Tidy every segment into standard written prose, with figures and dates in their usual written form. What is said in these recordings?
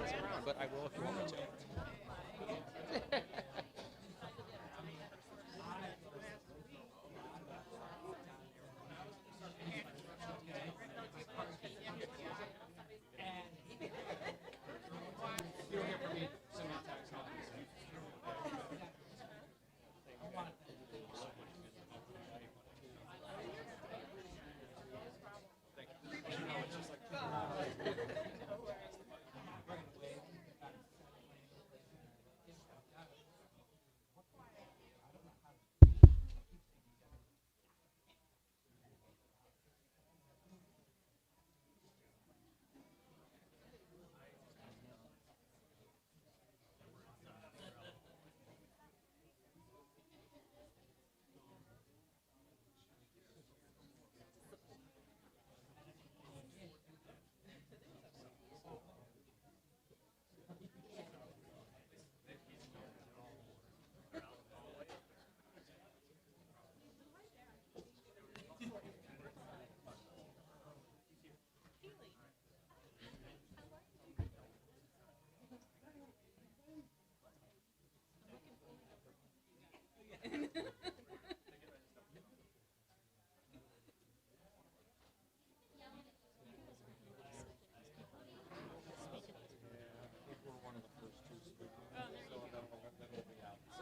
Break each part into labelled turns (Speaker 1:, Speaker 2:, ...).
Speaker 1: pass it around, but I will if you want me to. You'll hear from me soon in text.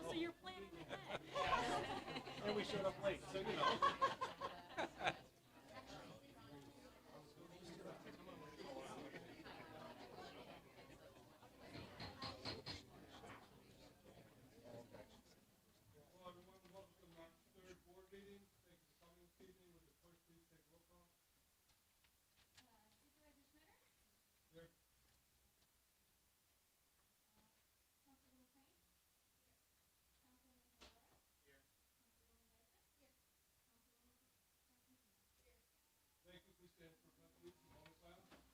Speaker 2: So you're planning ahead.
Speaker 1: And we showed up late, so you know.
Speaker 3: Hello, everyone. Welcome to our third board meeting. Thank you for coming this evening. Would the clerk please take roll call? Here. Thank you. Please stand for pledge allegiance and moment of silence.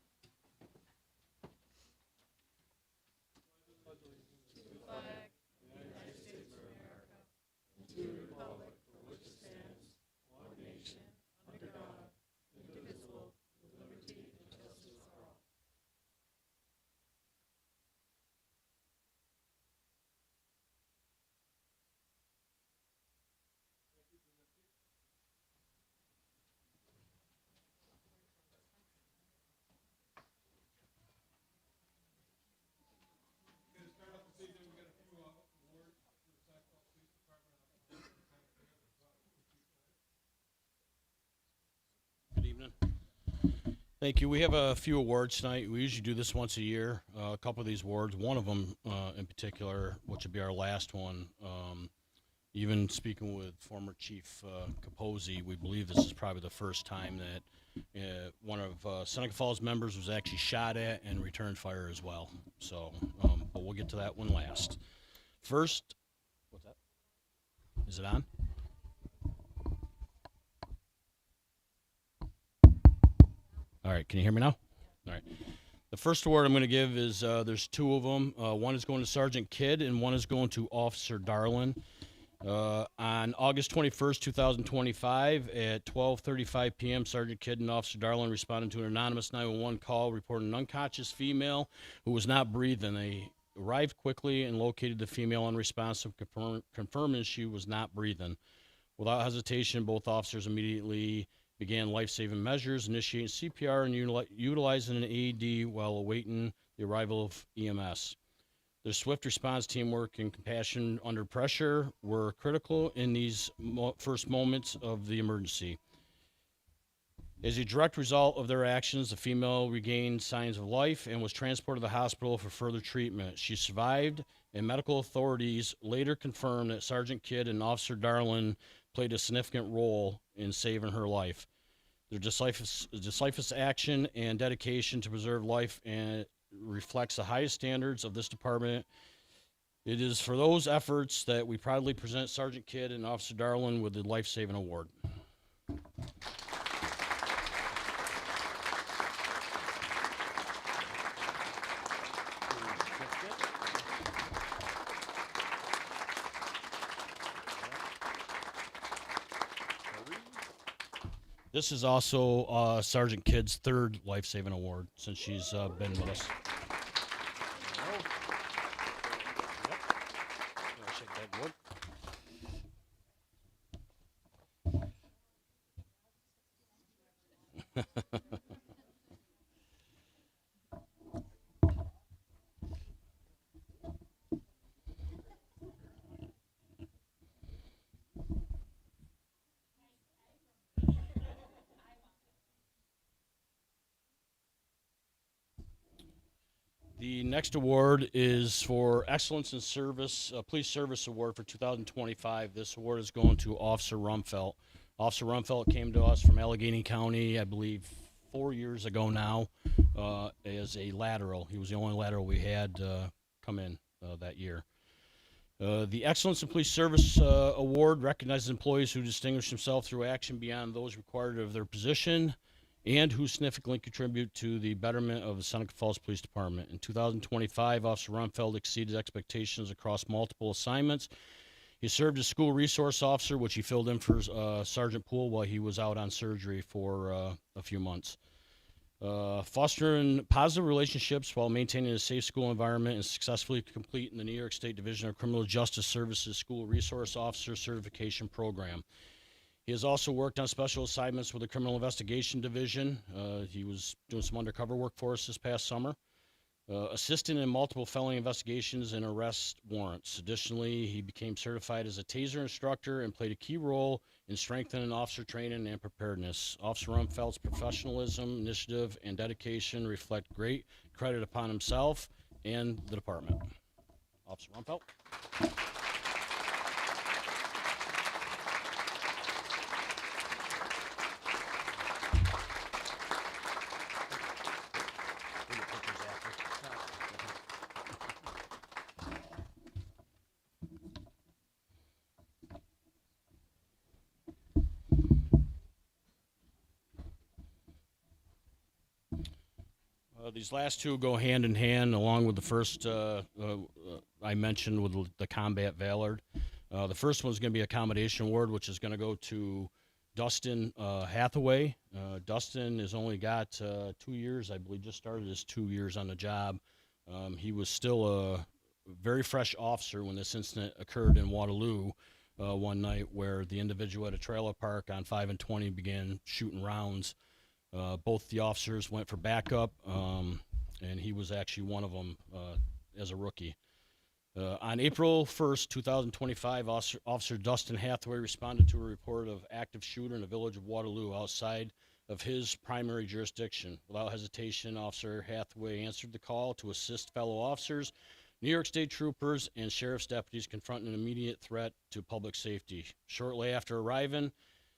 Speaker 3: Pledge allegiance to the flag. Okay, to start off this evening, we got a few awards for the Sacramento Police Department.
Speaker 4: Good evening. Thank you. We have a few awards tonight. We usually do this once a year. A couple of these awards, one of them in particular, which would be our last one. Even speaking with former Chief Capozzi, we believe this is probably the first time that one of Seneca Falls members was actually shot at and returned fire as well. So, but we'll get to that one last. First, what's that? Is it on? All right, can you hear me now? All right. The first award I'm going to give is there's two of them. One is going to Sergeant Kidd and one is going to Officer Darlin. On August 21st, 2025 at 12:35 p.m., Sergeant Kidd and Officer Darlin responded to an anonymous 911 call reporting an unconscious female who was not breathing. They arrived quickly and located the female unresponsive, confirming she was not breathing. Without hesitation, both officers immediately began life-saving measures, initiating CPR and utilizing an AED while awaiting the arrival of EMS. Their swift response, teamwork, and compassion under pressure were critical in these first moments of the emergency. As a direct result of their actions, the female regained signs of life and was transported to the hospital for further treatment. She survived, and medical authorities later confirmed that Sergeant Kidd and Officer Darlin played a significant role in saving her life. Their decisive action and dedication to preserve life and reflects the highest standards of this department. It is for those efforts that we proudly present Sergeant Kidd and Officer Darlin with the Life Saving Award. This is also Sergeant Kidd's third Life Saving Award since she's been with us. The next award is for Excellence in Service, Police Service Award for 2025. This award is going to Officer Rumfelt. Officer Rumfelt came to us from Allegheny County, I believe, 4 years ago now, as a lateral. He was the only lateral we had come in that year. The Excellence in Police Service Award recognizes employees who distinguish themselves through action beyond those required of their position and who significantly contribute to the betterment of the Seneca Falls Police Department. In 2025, Officer Rumfeld exceeded expectations across multiple assignments. He served as school resource officer, which he filled in for Sergeant Poole while he was out on surgery for a few months. Fostering positive relationships while maintaining a safe school environment and successfully completing the New York State Division of Criminal Justice Services School Resource Officer Certification Program. He has also worked on special assignments with the Criminal Investigation Division. He was doing some undercover work for us this past summer, assisting in multiple felony investigations and arrest warrants. Additionally, he became certified as a TASER instructor and played a key role in strengthening officer training and preparedness. Officer Rumfelt's professionalism, initiative, and dedication reflect great credit upon himself and the department. Officer Rumfelt. These last two go hand in hand, along with the first I mentioned with the Combat Valor. The first one's going to be Accommodation Award, which is going to go to Dustin Hathaway. Dustin has only got 2 years, I believe, just started his 2 years on the job. He was still a very fresh officer when this incident occurred in Waterloo one night, where the individual at a trailer park on 5 and 20 began shooting rounds. Both the officers went for backup, and he was actually one of them as a rookie. On April 1st, 2025, Officer Dustin Hathaway responded to a report of active shooter in the village of Waterloo outside of his primary jurisdiction. Without hesitation, Officer Hathaway answered the call to assist fellow officers, New York State troopers, and sheriff's deputies confronting an immediate threat to public safety. Shortly after arriving,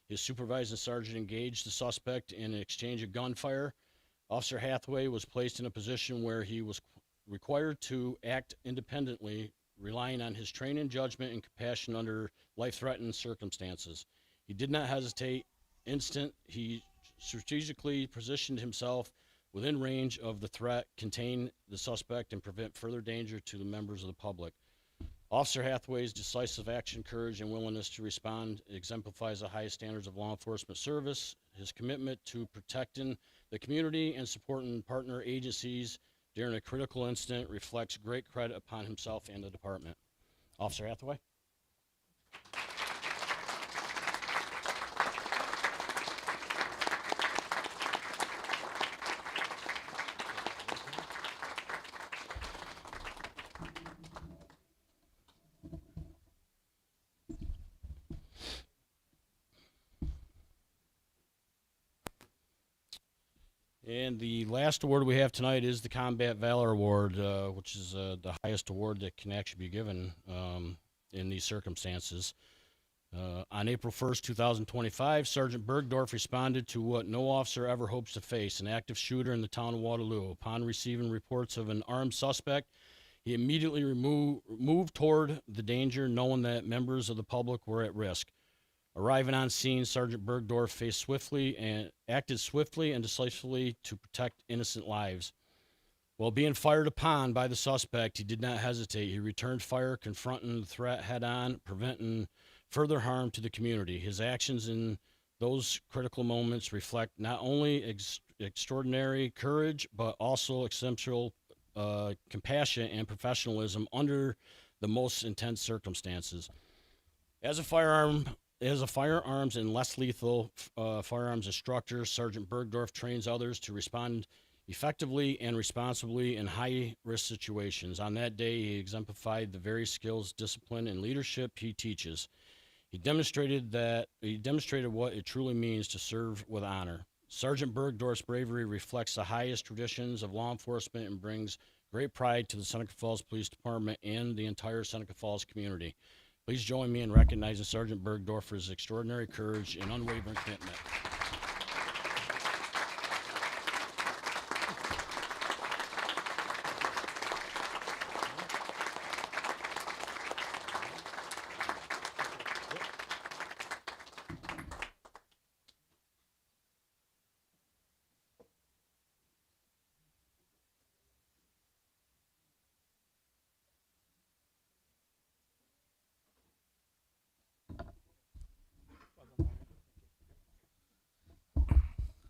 Speaker 4: his supervising sergeant engaged the suspect in an exchange of gunfire. Officer Hathaway was placed in a position where he was required to act independently, relying on his training, judgment, and compassion under life-threatening circumstances. He did not hesitate. He strategically positioned himself within range of the threat, contain the suspect, and prevent further danger to the members of the public. Officer Hathaway's decisive action, courage, and willingness to respond exemplifies the highest standards of law enforcement service. His commitment to protecting the community and supporting partner agencies during a critical incident reflects great credit upon himself and the department. Officer Hathaway. And the last award we have tonight is the Combat Valor Award, which is the highest award that can actually be given in these circumstances. On April 1st, 2025, Sergeant Bergdorf responded to what no officer ever hopes to face, an active shooter in the town of Waterloo. Upon receiving reports of an armed suspect, he immediately moved toward the danger, knowing that members of the public were at risk. Arriving on scene, Sergeant Bergdorf acted swiftly and decisively to protect innocent lives. While being fired upon by the suspect, he did not hesitate. He returned fire, confronting the threat head-on, preventing further harm to the community. His actions in those critical moments reflect not only extraordinary courage, but also exceptional compassion and professionalism under the most intense circumstances. As a firearm As a firearms and less lethal firearms instructor, Sergeant Bergdorf trains others to respond effectively and responsibly in high-risk situations. On that day, he exemplified the very skills, discipline, and leadership he teaches. He demonstrated what it truly means to serve with honor. Sergeant Bergdorf's bravery reflects the highest traditions of law enforcement and brings great pride to the Seneca Falls Police Department and the entire Seneca Falls community. Please join me in recognizing Sergeant Bergdorf for his extraordinary courage and unwavering commitment.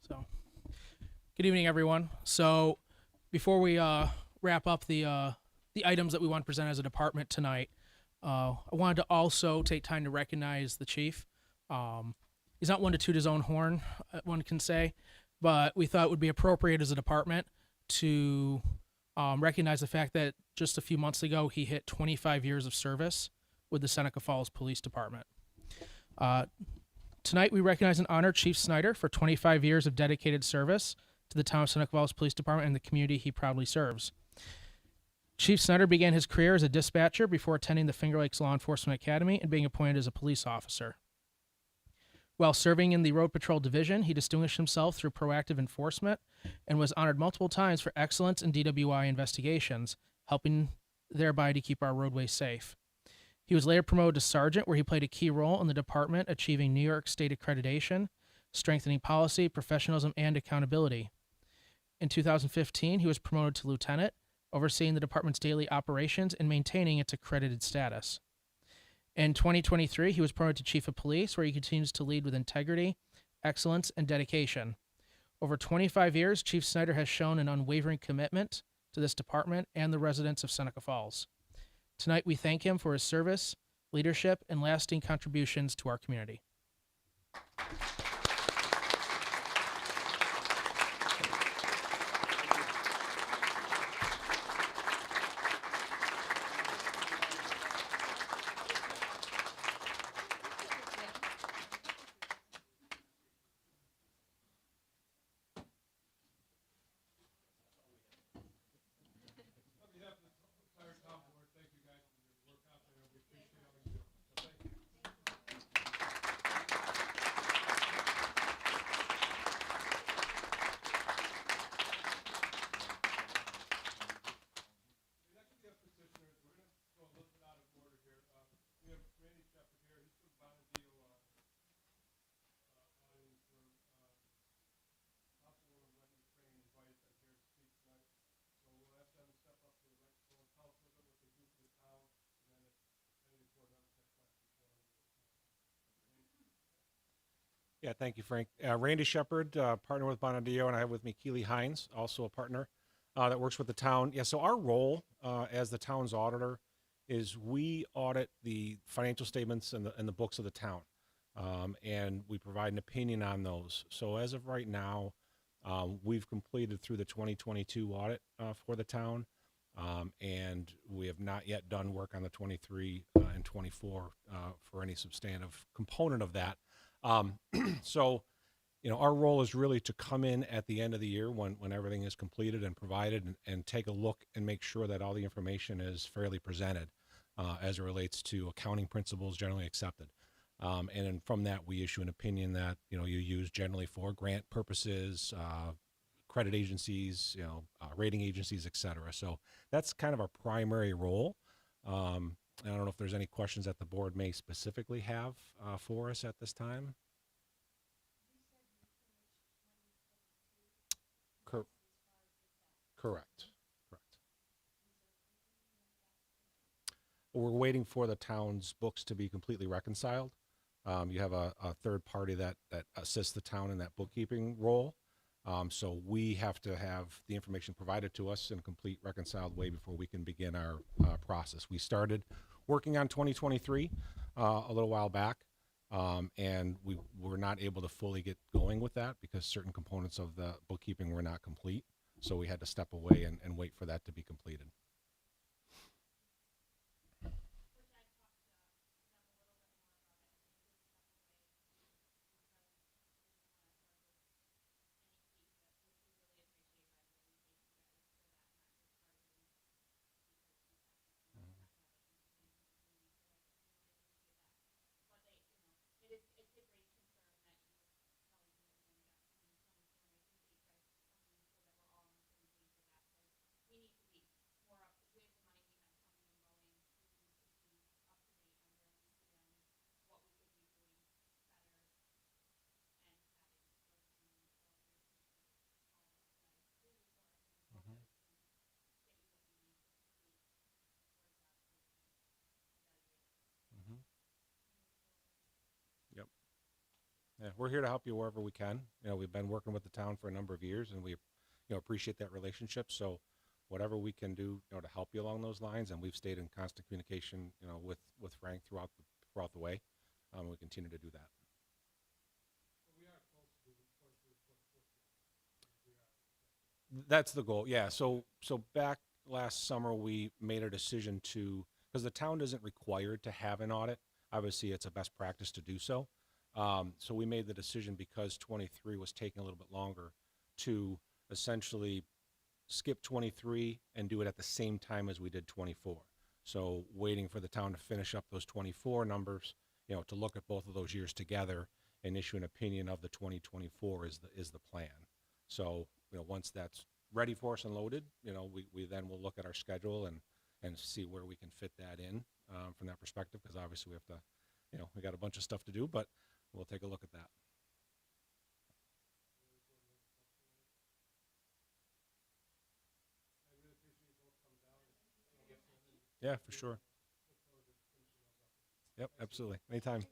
Speaker 5: So, good evening, everyone. So, before we wrap up the items that we want to present as a department tonight, I wanted to also take time to recognize the chief. He's not one to toot his own horn, one can say, but we thought it would be appropriate as a department to recognize the fact that just a few months ago he hit 25 years of service with the Seneca Falls Police Department. Tonight, we recognize and honor Chief Snyder for 25 years of dedicated service to the town of Seneca Falls Police Department and the community he proudly serves. Chief Snyder began his career as a dispatcher before attending the Finger Lakes Law Enforcement Academy and being appointed as a police officer. While serving in the Road Patrol Division, he distinguished himself through proactive enforcement and was honored multiple times for excellence in DWI investigations, helping thereby to keep our roadways safe. He was later promoted to sergeant, where he played a key role in the department achieving New York State accreditation, strengthening policy, professionalism, and accountability. In 2015, he was promoted to lieutenant, overseeing the department's daily operations and maintaining its accredited status. In 2023, he was promoted to chief of police, where he continues to lead with integrity, excellence, and dedication. Over 25 years, Chief Snyder has shown an unwavering commitment to this department and the residents of Seneca Falls. Tonight, we thank him for his service, leadership, and lasting contributions to our community.
Speaker 1: Yeah, thank you, Frank. Randy Shepard, partner with Bonadillo, and I have with me Keely Hines, also a partner that works with the town. Yeah, so our role as the town's auditor is we audit the financial statements and the books of the town, and we provide an opinion on those. So as of right now, we've completed through the 2022 audit for the town, and we have not yet done work on the 23 and 24 for any substantive component of that. So, you know, our role is really to come in at the end of the year when everything is completed and provided and take a look and make sure that all the information is fairly presented as it relates to accounting principles generally accepted. And then from that, we issue an opinion that, you know, you use generally for grant purposes, credit agencies, you know, rating agencies, et cetera. So that's kind of our primary role. I don't know if there's any questions that the board may specifically have for us at this time. Correct. We're waiting for the town's books to be completely reconciled. You have a third party that assists the town in that bookkeeping role. So we have to have the information provided to us in a complete reconciled way before we can begin our process. We started working on 2023 a little while back, and we were not able to fully get going with that because certain components of the bookkeeping were not complete. So we had to step away and wait for that to be completed. Mhm. Yep. Yeah, we're here to help you wherever we can. You know, we've been working with the town for a number of years, and we, appreciate that relationship. So, whatever we can do, to help you along those lines, and we've stayed in constant communication, with Frank throughout the way. We continue to do that. That's the goal. Yeah. So back last summer, we made a decision to, because the town isn't required to have an audit. Obviously, it's a best practice to do so. So we made the decision, because 23 was taking a little bit longer, to essentially skip 23 and do it at the same time as we did 24. So waiting for the town to finish up those 24 numbers, to look at both of those years together and issue an opinion of the 2024 is the plan. So, once that's ready for us and loaded, we then will look at our schedule and see where we can fit that in, from that perspective, because obviously we have to, we got a bunch of stuff to do, but we'll take a look at that. Yeah, for sure. Yep, absolutely. Anytime.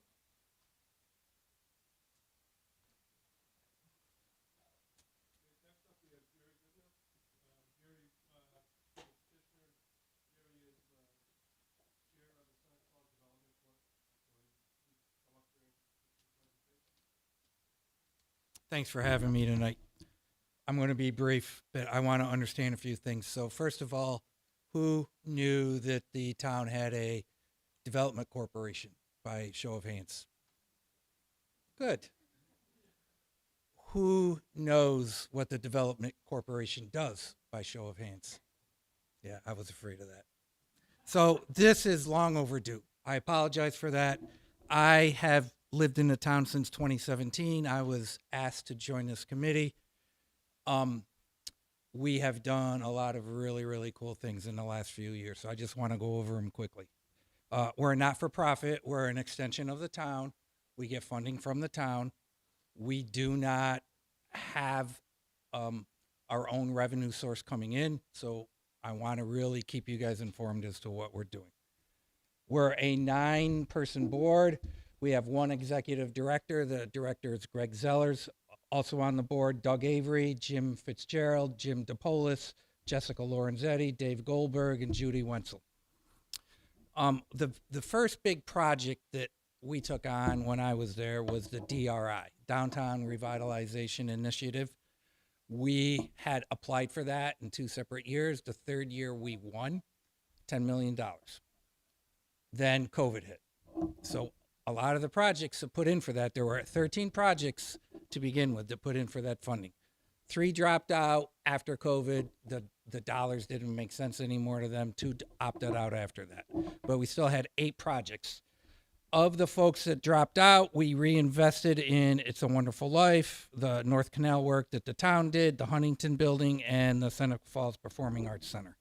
Speaker 6: Thanks for having me tonight. I'm going to be brief, but I want to understand a few things. So first of all, who knew that the town had a development corporation by show of hands? Good. Who knows what the development corporation does by show of hands? Yeah, I was afraid of that. So this is long overdue. I apologize for that. I have lived in the town since 2017. I was asked to join this committee. We have done a lot of really, really cool things in the last few years, so I just want to go over them quickly. We're a not-for-profit. We're an extension of the town. We get funding from the town. We do not have our own revenue source coming in, so I want to really keep you guys informed as to what we're doing. We're a 9-person board. We have one executive director. The director is Greg Zellers. Also on the board, Doug Avery, Jim Fitzgerald, Jim DePolis, Jessica Lorenzetti, Dave Goldberg, and Judy Wenzel. The first big project that we took on when I was there was the DRI, Downtown Revitalization Initiative. We had applied for that in 2 separate years. The third year we won $10 million. Then COVID hit. So a lot of the projects that put in for that, there were 13 projects to begin with that put in for that funding. 3 dropped out after COVID. The dollars didn't make sense anymore to them. 2 opted out after that. But we still had 8 projects. Of the folks that dropped out, we reinvested in It's a Wonderful Life, the North Canal work that the town did, the Huntington Building, and the Seneca Falls Performing Arts Center.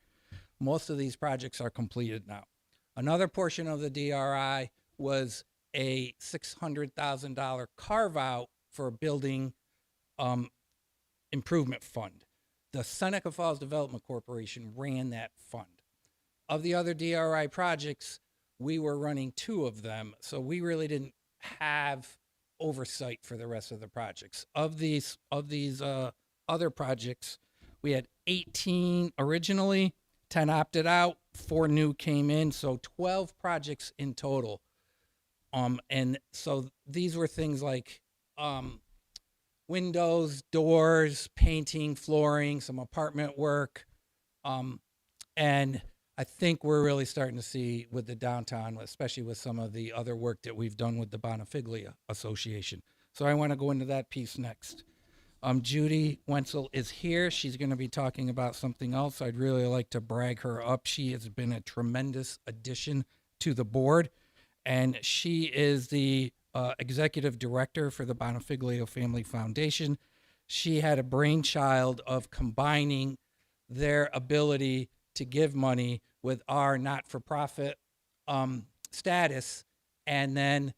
Speaker 6: Most of these projects are completed now. Another portion of the DRI was a $600,000 carve-out for a building improvement fund. The Seneca Falls Development Corporation ran that fund. Of the other DRI projects, we were running 2 of them, so we really didn't have oversight for the rest of the projects. Of these other projects, we had 18 originally, 10 opted out, 4 new came in, so 12 projects in total And so these were things like windows, doors, painting, flooring, some apartment work. And I think we're really starting to see with the downtown, especially with some of the other work that we've done with the Bonifiglia Association. So I want to go into that piece next. Judy Wenzel is here. She's going to be talking about something else. I'd really like to brag her up. She has been a tremendous addition to the board, and she is the executive director for the Bonifiglio Family Foundation. She had a brainchild of combining their ability to give money with our not-for-profit status, and then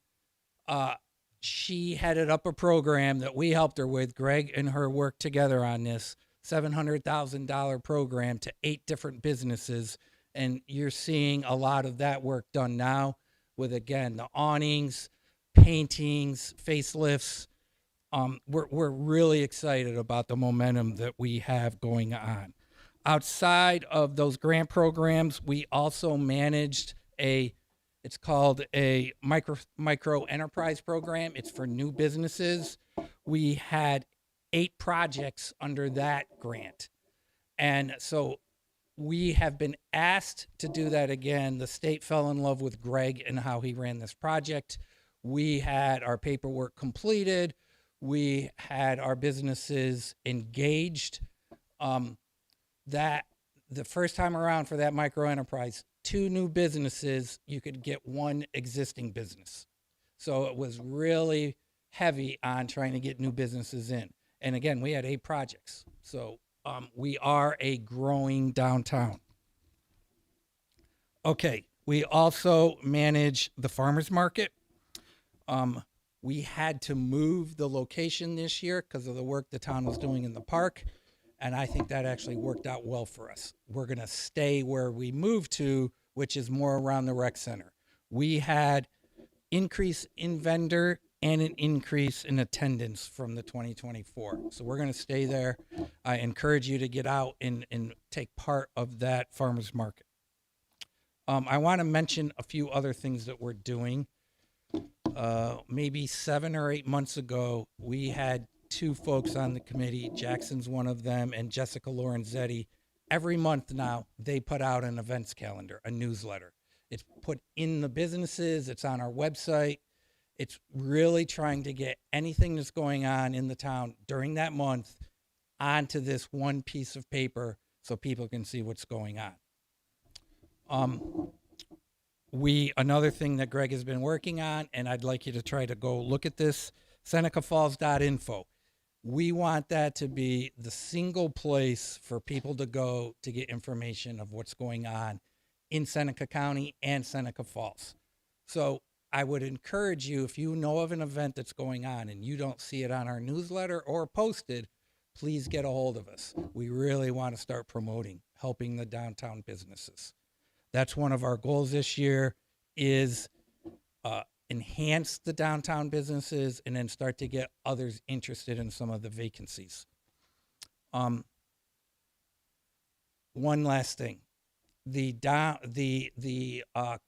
Speaker 6: she headed up a program that we helped her with. Greg and her worked together on this $700,000 program to 8 different businesses. And you're seeing a lot of that work done now with, again, the awnings, paintings, facelifts. We're really excited about the momentum that we have going on. Outside of those grant programs, we also managed it's called a micro enterprise program. It's for new businesses. We had 8 projects under that grant. And so we have been asked to do that again. The state fell in love with Greg and how he ran this project. We had our paperwork completed. We had our businesses engaged. That the first time around for that micro enterprise, 2 new businesses, you could get 1 existing business. So it was really heavy on trying to get new businesses in. And again, we had 8 projects. So we are a growing downtown. Okay, we also manage the farmers market. We had to move the location this year because of the work the town was doing in the park. And I think that actually worked out well for us. We're going to stay where we moved to, which is more around the rec center. We had increase in vendor and an increase in attendance from the 2024. So we're going to stay there. I encourage you to get out and take part of that farmers market. I want to mention a few other things that we're doing. Maybe 7 or 8 months ago, we had 2 folks on the committee. Jackson's one of them, and Jessica Lorenzetti. Every month now, they put out an events calendar, a newsletter. It's put in the businesses. It's on our website. It's really trying to get anything that's going on in the town during that month onto this one piece of paper so people can see what's going on. Another thing that Greg has been working on, and I'd like you to try to go look at this, SenecaFalls.info. We want that to be the single place for people to go to get information of what's going on in Seneca County and Seneca Falls. So I would encourage you, if you know of an event that's going on and you don't see it on our newsletter or posted, please get a hold of us. We really want to start promoting, helping the downtown businesses. That's one of our goals this year is enhance the downtown businesses and then start to get others interested in some of the vacancies. One last thing. The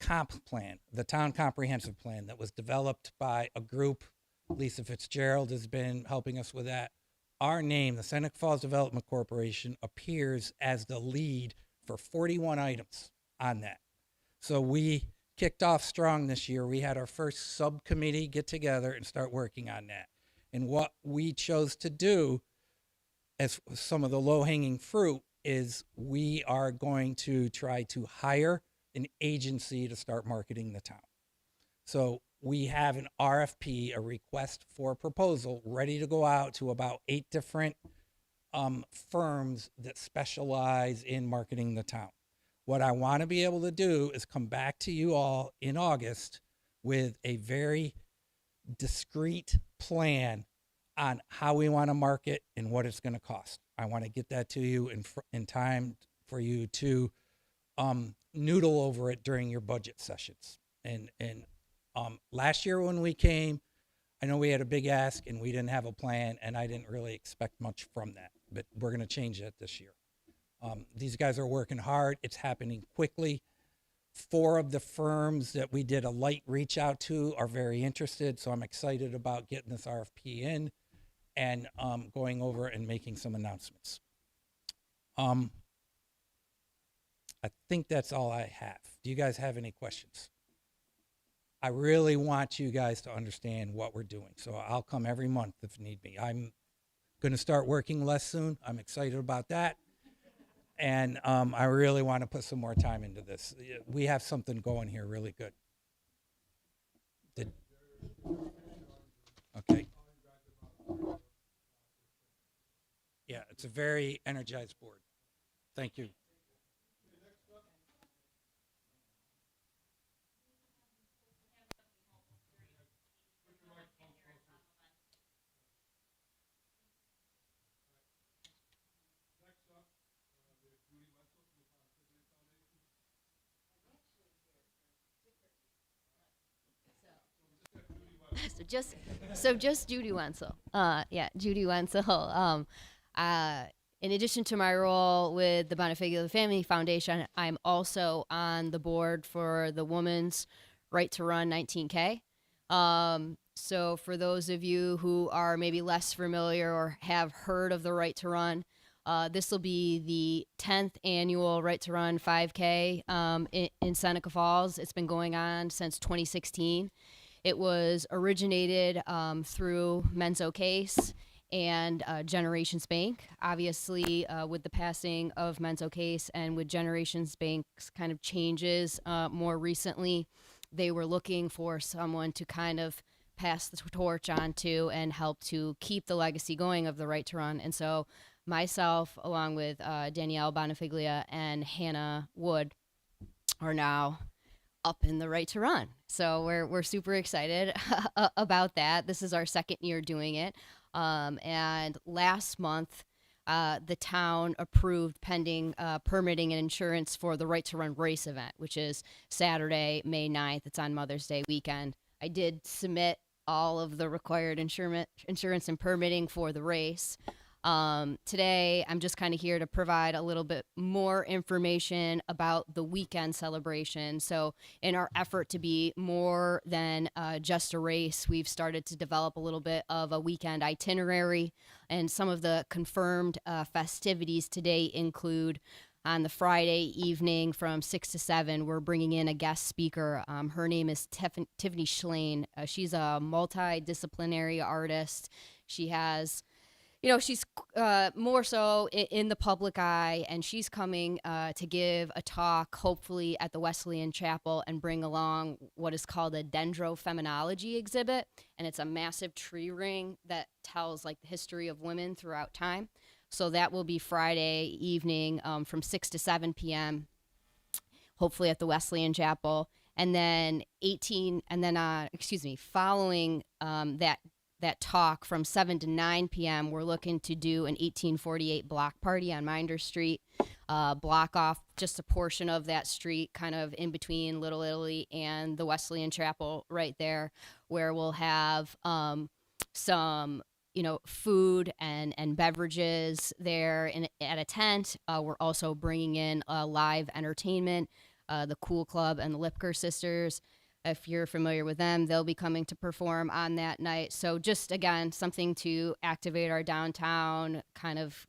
Speaker 6: comp plan, the town comprehensive plan that was developed by a group, Lisa Fitzgerald has been helping us with that. Our name, the Seneca Falls Development Corporation, appears as the lead for 41 items on that. So we kicked off strong this year. We had our first subcommittee get together and start working on that. And what we chose to do as some of the low-hanging fruit is we are going to try to hire an agency to start marketing the town. So we have an RFP, a request for proposal, ready to go out to about 8 different firms that specialize in marketing the town. What I want to be able to do is come back to you all in August with a very discrete plan on how we want to market and what it's going to cost. I want to get that to you in time for you to noodle over it during your budget sessions. And last year when we came, I know we had a big ask and we didn't have a plan, and I didn't really expect much from that. But we're going to change that this year. These guys are working hard. It's happening quickly. 4 of the firms that we did a light reach out to are very interested, so I'm excited about getting this RFP in and going over and making some announcements. I think that's all I have. Do you guys have any questions? I really want you guys to understand what we're doing, so I'll come every month if need be. I'm going to start working less soon. I'm excited about that. And I really want to put some more time into this. We have something going here really good. Okay. Yeah, it's a very energized board. Thank you.
Speaker 7: So just Judy Wenzel. Yeah, Judy Wenzel. In addition to my role with the Bonifigula Family Foundation, I'm also on the board for the Women's Right to Run 19K. So for those of you who are maybe less familiar or have heard of the Right to Run, this will be the 10th annual Right to Run 5K in Seneca Falls. It's been going on since 2016. It was originated through Menzo Case and Generations Bank. Obviously, with the passing of Menzo Case and with Generations Bank's kind of changes more recently, they were looking for someone to kind of pass the torch on to and help to keep the legacy going of the Right to Run. And so myself, along with Danielle Bonifiglia and Hannah Wood, are now up in the Right to Run. So we're super excited about that. This is our second year doing it. And last month, the town approved pending permitting and insurance for the Right to Run race event, which is Saturday, May 9th. It's on Mother's Day weekend. I did submit all of the required insurance and permitting for the race. Today, I'm just kind of here to provide a little bit more information about the weekend celebration. So in our effort to be more than just a race, we've started to develop a little bit of a weekend itinerary. And some of the confirmed festivities today include on the Friday evening from 6 to 7, we're bringing in a guest speaker. Her name is Tiffany Schlane. She's a multidisciplinary artist. She has she's more so in the public eye, and she's coming to give a talk, hopefully at the Wesleyan Chapel, and bring along what is called a dendrofeminology exhibit. And it's a massive tree ring that tells like the history of women throughout time. So that will be Friday evening from 6 to 7 p.m., hopefully at the Wesleyan Chapel. And then following that talk from 7 to 9 p.m., we're looking to do an 1848 block party on Minder Street, block off just a portion of that street, kind of in between Little Italy and the Wesleyan Chapel right there, where we'll have some food and beverages there at a tent. We're also bringing in live entertainment, the Cool Club and the Lipker Sisters. If you're familiar with them, they'll be coming to perform on that night. So just, again, something to activate our downtown, kind of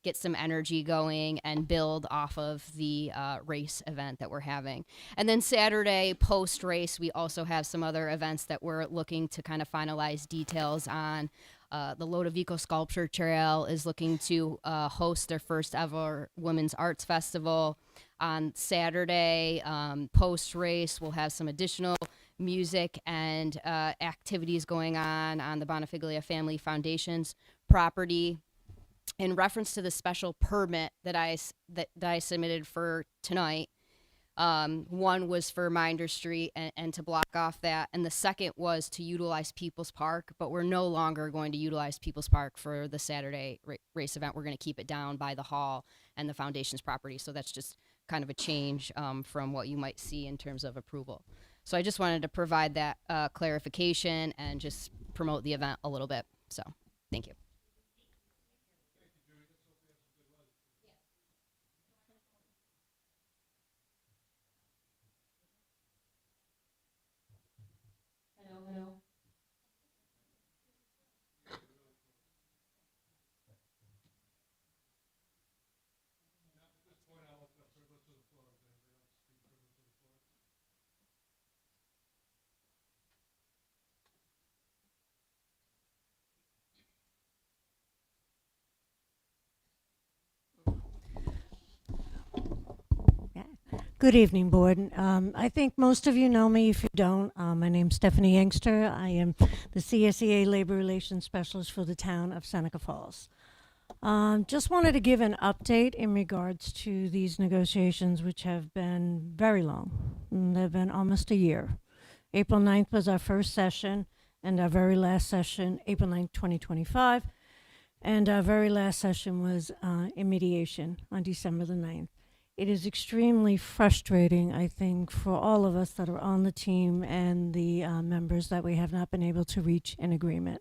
Speaker 7: get some energy going and build off of the race event that we're having. And then Saturday, post-race, we also have some other events that we're looking to kind of finalize details on. The Lodovico Sculpture Trail is looking to host their first ever Women's Arts Festival. On Saturday, post-race, we'll have some additional music and activities going on the Bonifiglia Family Foundation's property. In reference to the special permit that I submitted for tonight, one was for Minder Street and to block off that, and the second was to utilize People's Park, but we're no longer going to utilize People's Park for the Saturday race event. We're going to keep it down by the hall and the foundation's property, so that's just kind of a change from what you might see in terms of approval. So I just wanted to provide that clarification and just promote the event a little bit. So thank you.
Speaker 8: Good evening, Board. I think most of you know me. If you don't, my name's Stephanie Youngster. I am the CSEA Labor Relations Specialist for the town of Seneca Falls. Just wanted to give an update in regards to these negotiations, which have been very long. They've been almost a year. April 9th was our first session, and our very last session, April 9th, 2025. And our very last session was in mediation on December the 9th. It is extremely frustrating, I think, for all of us that are on the team and the members that we have not been able to reach an agreement.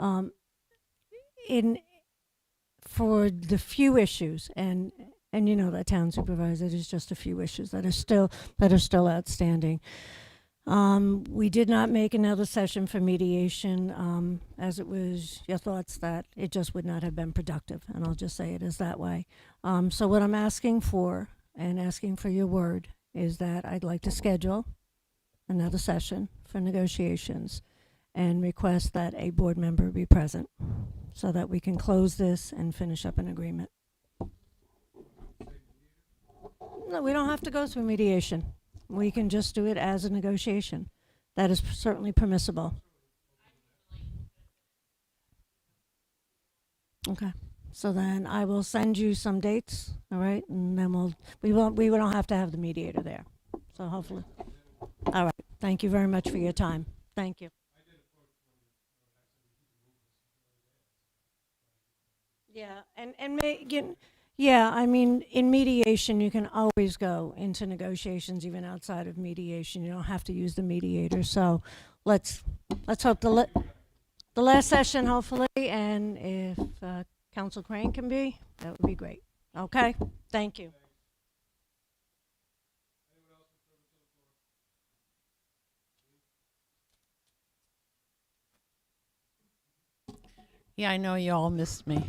Speaker 8: For the few issues, and you know that, town supervisor, there's just a few issues that are still outstanding. We did not make another session for mediation, as it was your thoughts that it just would not have been productive, and I'll just say it is that way. So what I'm asking for, and asking for your word, is that I'd like to schedule another session for negotiations and request that a board member be present so that we can close this and finish up an agreement. No, we don't have to go through mediation. We can just do it as a negotiation. That is certainly permissible. Okay. So then I will send you some dates, all right? And then we don't have to have the mediator there. So hopefully. All right. Thank you very much for your time. Thank you. Yeah, yeah, I mean, in mediation, you can always go into negotiations even outside of mediation. You don't have to use the mediator. So let's hope the last session, hopefully, and if Council Crane can be, that would be great. Okay, thank you.
Speaker 9: Yeah, I know you all missed me.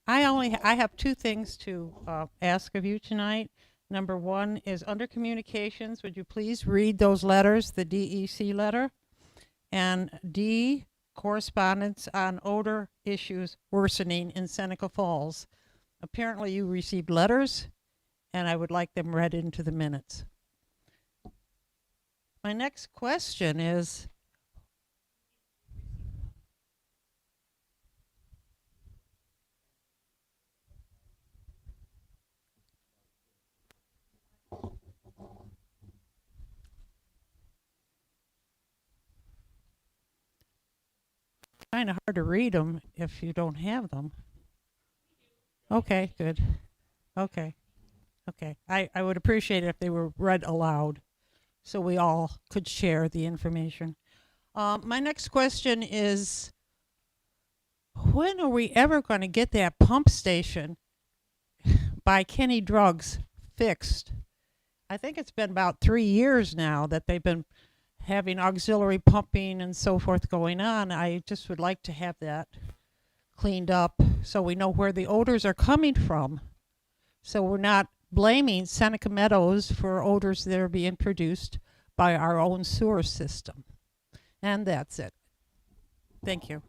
Speaker 9: I have two things to ask of you tonight. Number one is under communications, would you please read those letters, the DEC letter? And D, correspondence on odor issues worsening in Seneca Falls. Apparently you received letters, and I would like them read into the minutes. My next question is, kind of hard to read them if you don't have them. Okay, good. Okay. I would appreciate it if they were read aloud so we all could share the information. My next question is, when are we ever going to get that pump station by Kenny Drugs fixed? I think it's been about 3 years now that they've been having auxiliary pumping and so forth going on. I just would like to have that cleaned up so we know where the odors are coming from. So we're not blaming Seneca Meadows for odors that are being produced by our own sewer system. And that's it. Thank you.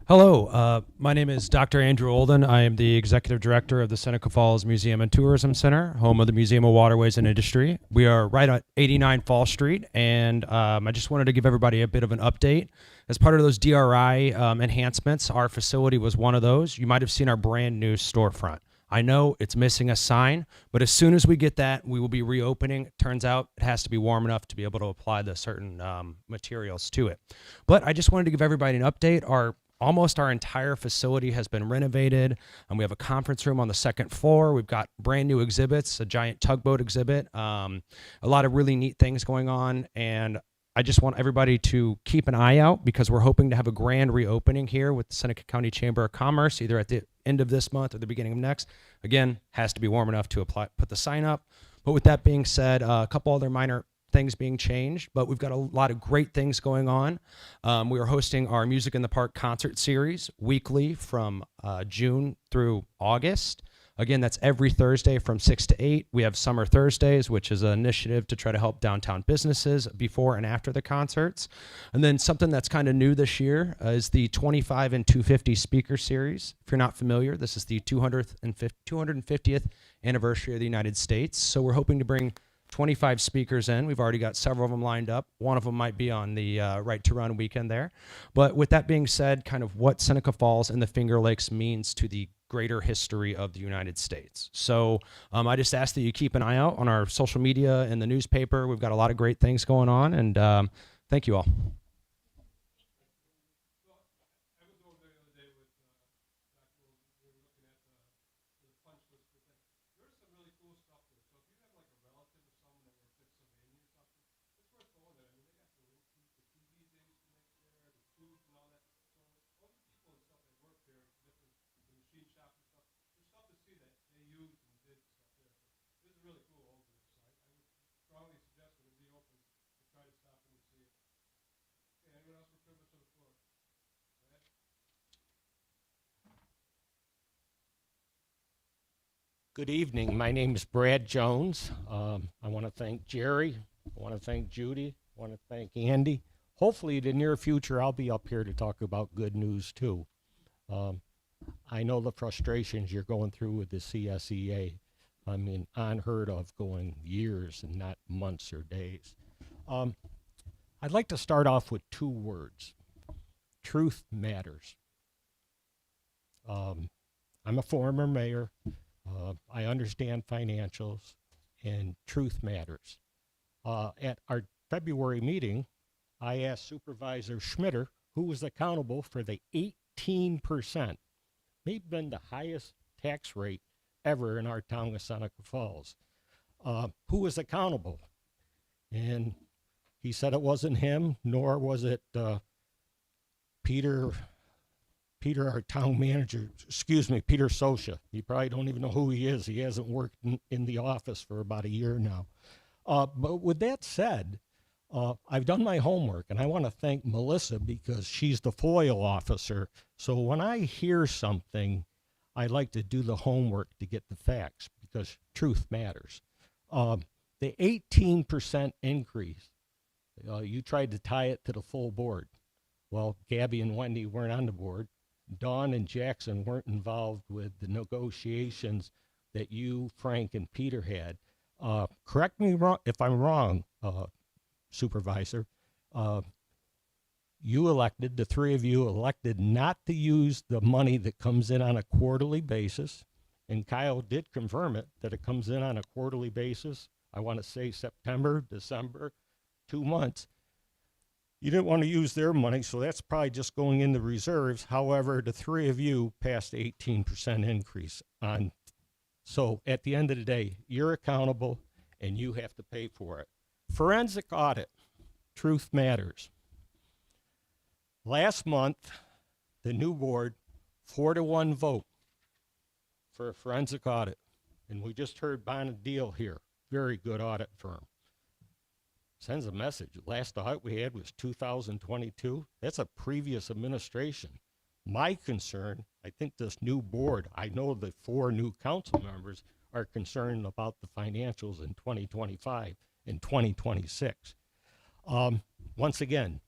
Speaker 10: Hello, my name is Dr. Andrew Olden. I am the Executive Director of the Seneca Falls Museum and Tourism Center, home of the Museum of Waterways and Industry. We are right at 89 Fall Street, and I just wanted to give everybody a bit of an update. As part of those DRI enhancements, our facility was one of those. You might have seen our brand new storefront. I know it's missing a sign, but as soon as we get that, we will be reopening. It turns out it has to be warm enough to be able to apply the certain materials to it. But I just wanted to give everybody an update. Almost our entire facility has been renovated, and we have a conference room on the second floor. We've got brand new exhibits, a giant tugboat exhibit, a lot of really neat things going on, and I just want everybody to keep an eye out because we're hoping to have a grand reopening here with the Seneca County Chamber of Commerce, either at the end of this month or the beginning of next. Again, has to be warm enough to put the sign up. But with that being said, a couple other minor things being changed, but we've got a lot of great things going on. We are hosting our Music in the Park concert series weekly from June through August. Again, that's every Thursday from 6 to 8. We have Summer Thursdays, which is an initiative to try to help downtown businesses before and after the concerts. And then something that's kind of new this year is the 25 and 250 speaker series. If you're not familiar, this is the 250th anniversary of the United States. So we're hoping to bring 25 speakers in. We've already got several of them lined up. One of them might be on the Right to Run weekend there. But with that being said, kind of what Seneca Falls and the Finger Lakes means to the greater history of the United States. So I just ask that you keep an eye out on our social media and the newspaper. We've got a lot of great things going on, and thank you all.
Speaker 3: I was over there the other day with Dr. Wilson. We were looking at the punch list for things. There's some really cool stuff there. So if you have like a relative or someone that works at Sylvania or something, it's worth going there. I mean, they got the little the TVs they used to make there, the tubes and all that. So all the people and stuff that work there, different the machine shops and stuff. There's stuff to see that they used and did stuff there. So this is really cool over there. So I would strongly suggest when it be open to try to stop in and see it. Okay, anyone else with privilege of the floor? Go ahead.
Speaker 11: Good evening. My name is Brad Jones. I want to thank Jerry. I want to thank Judy. I want to thank Andy. Hopefully, in the near future, I'll be up here to talk about good news too. I know the frustrations you're going through with the CSEA. I mean, unheard of, going years and not months or days. I'd like to start off with 2 words. Truth matters. I'm a former mayor. I understand financials, and truth matters. At our February meeting, I asked Supervisor Schmitter, who was accountable for the 18%, maybe been the highest tax rate ever in our town of Seneca Falls, who was accountable. And he said it wasn't him, nor was it Peter, our town manager, Peter Sosha. You probably don't even know who he is. He hasn't worked in the office for about a year now. But with that said, I've done my homework, and I want to thank Melissa because she's the FOIL officer. So when I hear something, I like to do the homework to get the facts because truth matters. The 18% increase, you tried to tie it to the full board. Well, Gabby and Wendy weren't on the board. Dawn and Jackson weren't involved with the negotiations that you, Frank, and Peter had. Correct me if I'm wrong, Supervisor. You elected, the 3 of you elected not to use the money that comes in on a quarterly basis. And Kyle did confirm it, that it comes in on a quarterly basis. I want to say September, December, 2 months. You didn't want to use their money, so that's probably just going into reserves. However, the 3 of you passed 18% increase on. So at the end of the day, you're accountable and you have to pay for it. Forensic audit, truth matters. Last month, the new board, 4-1 vote for a forensic audit. And we just heard Bonadil here, very good audit firm. Sends a message. Last audit we had was 2022. That's a previous administration. My concern, I think this new board, I know the 4 new council members are concerned about the financials in 2025 and 2026. Once again,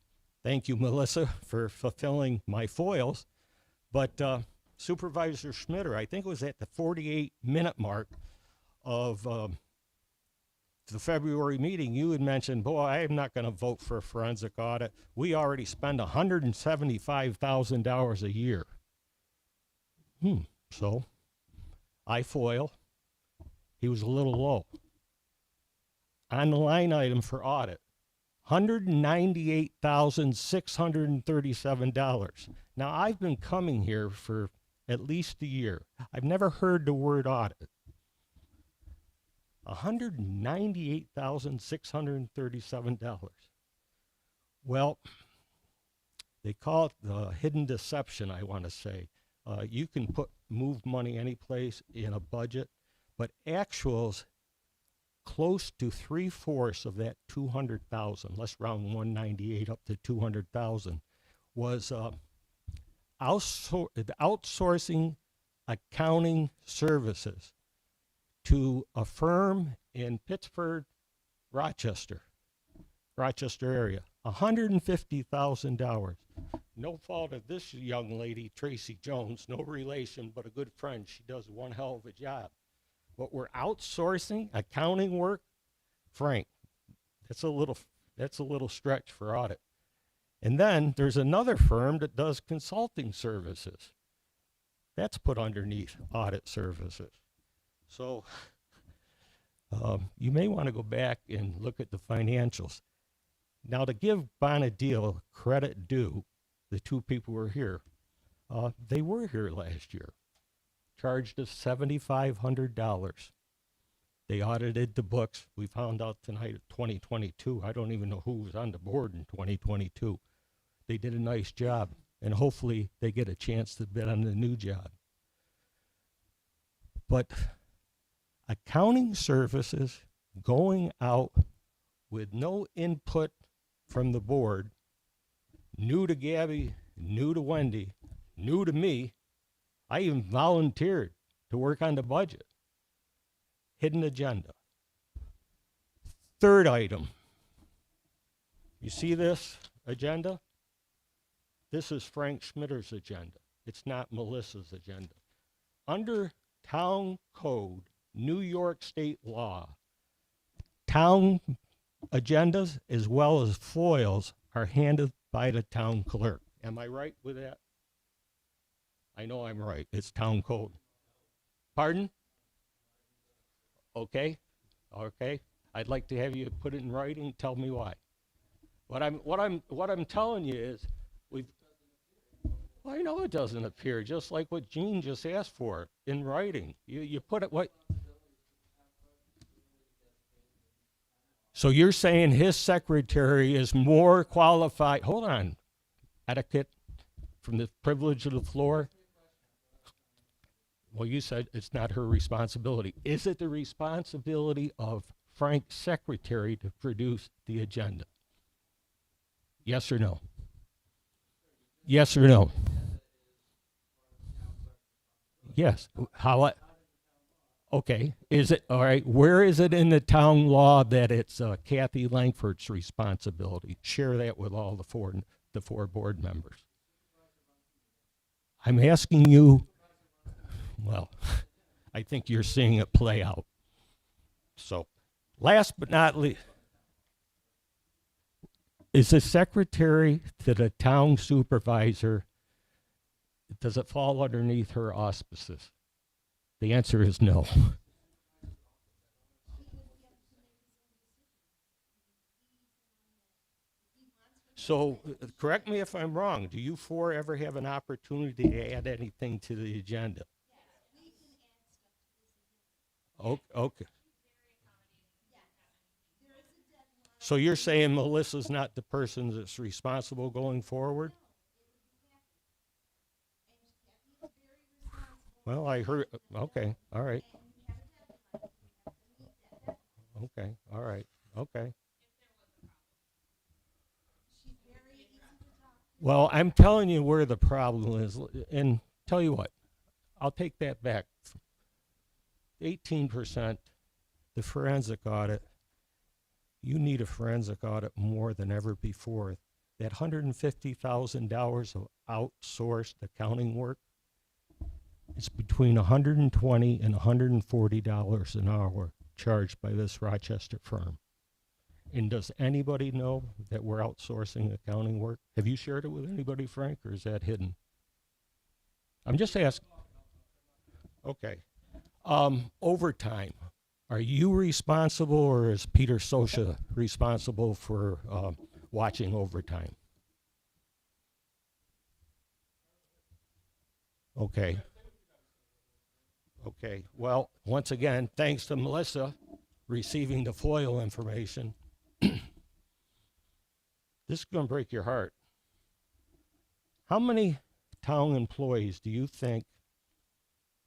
Speaker 11: thank you, Melissa, for fulfilling my foils. But Supervisor Schmitter, I think it was at the 48-minute mark of the February meeting, you had mentioned, boy, I am not going to vote for a forensic audit. We already spend $175,000 a year. So I foil. He was a little low. On the line item for audit, $198,637. Now, I've been coming here for at least a year. I've never heard the word audit. $198,637. Well, they call it the hidden deception, I want to say. You can move money any place in a budget, but actuals close to 3/4 of that 200,000, let's round 198 up to 200,000, was outsourcing accounting services to a firm in Pittsburgh, Rochester area. $150,000. No fault of this young lady, Tracy Jones, no relation, but a good friend. She does one hell of a job. But we're outsourcing accounting work, Frank. That's a little stretch for audit. And then there's another firm that does consulting services. That's put underneath audit services. So you may want to go back and look at the financials. Now, to give Bonadil credit due, the two people who are here, they were here last year, charged us $7,500. They audited the books. We found out tonight of 2022. I don't even know who was on the board in 2022. They did a nice job, and hopefully they get a chance to bid on the new job. But accounting services going out with no input from the board, new to Gabby, new to Wendy, new to me. I even volunteered to work on the budget. Hidden agenda. Third item. You see this agenda? This is Frank Schmitter's agenda. It's not Melissa's agenda. Under town code, New York state law, town agendas as well as foils are handled by the town clerk. Am I right with that? I know I'm right. It's town code. Pardon? Okay. Okay. I'd like to have you put it in writing. Tell me why. What I'm telling you is well, I know it doesn't appear, just like what Gene just asked for in writing. You put it what? So you're saying his secretary is more qualified? Hold on. Etiquette from the privilege of the floor. Well, you said it's not her responsibility. Is it the responsibility of Frank's secretary to produce the agenda? Yes or no? Yes or no? Yes. How? Okay. Is it all right? Where is it in the town law that it's Kathy Langford's responsibility? Share that with all the four board members. I'm asking you. Well, I think you're seeing it play out. So, last but not least, is the secretary to the town supervisor, does it fall underneath her auspices? The answer is no. So, correct me if I'm wrong. Do you four ever have an opportunity to add anything to the agenda? Okay. So you're saying Melissa's not the person that's responsible going forward? Well, I heard, okay, all right. Okay, all right, okay. Well, I'm telling you where the problem is, and tell you what, I'll take that back. 18%, the forensic audit. You need a forensic audit more than ever before. That $150,000 of outsourced accounting work, it's between $120 and $140 an hour charged by this Rochester firm. And does anybody know that we're outsourcing accounting work? Have you shared it with anybody, Frank, or is that hidden? I'm just asking. Okay. Overtime. Are you responsible, or is Peter Sosha responsible for watching overtime? Okay. Okay. Well, once again, thanks to Melissa receiving the FOIL information. This is going to break your heart. How many town employees do you think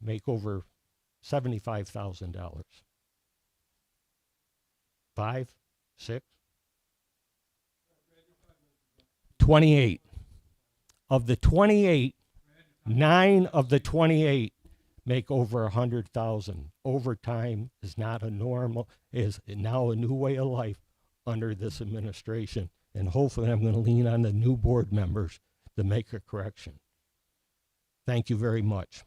Speaker 11: make over $75,000? 5, 6? 28. Of the 28, 9 of the 28 make over 100,000. Overtime is not a normal, is now a new way of life under this administration. And hopefully I'm going to lean on the new board members to make a correction. Thank you very much.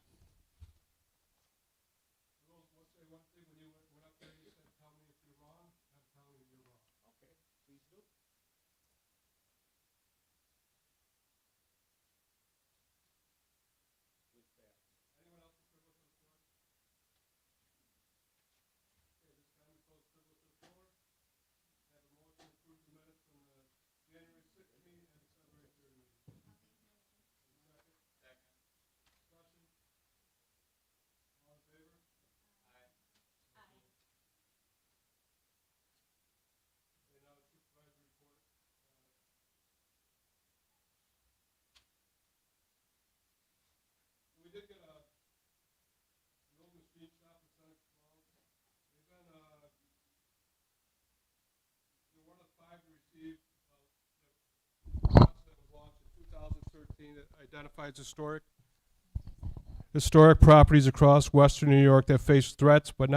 Speaker 3: We did get an open street shop in Seneca Falls. They've been, they're one of 5 to receive that was launched in 2013 that identifies historic properties across western New York that face threats but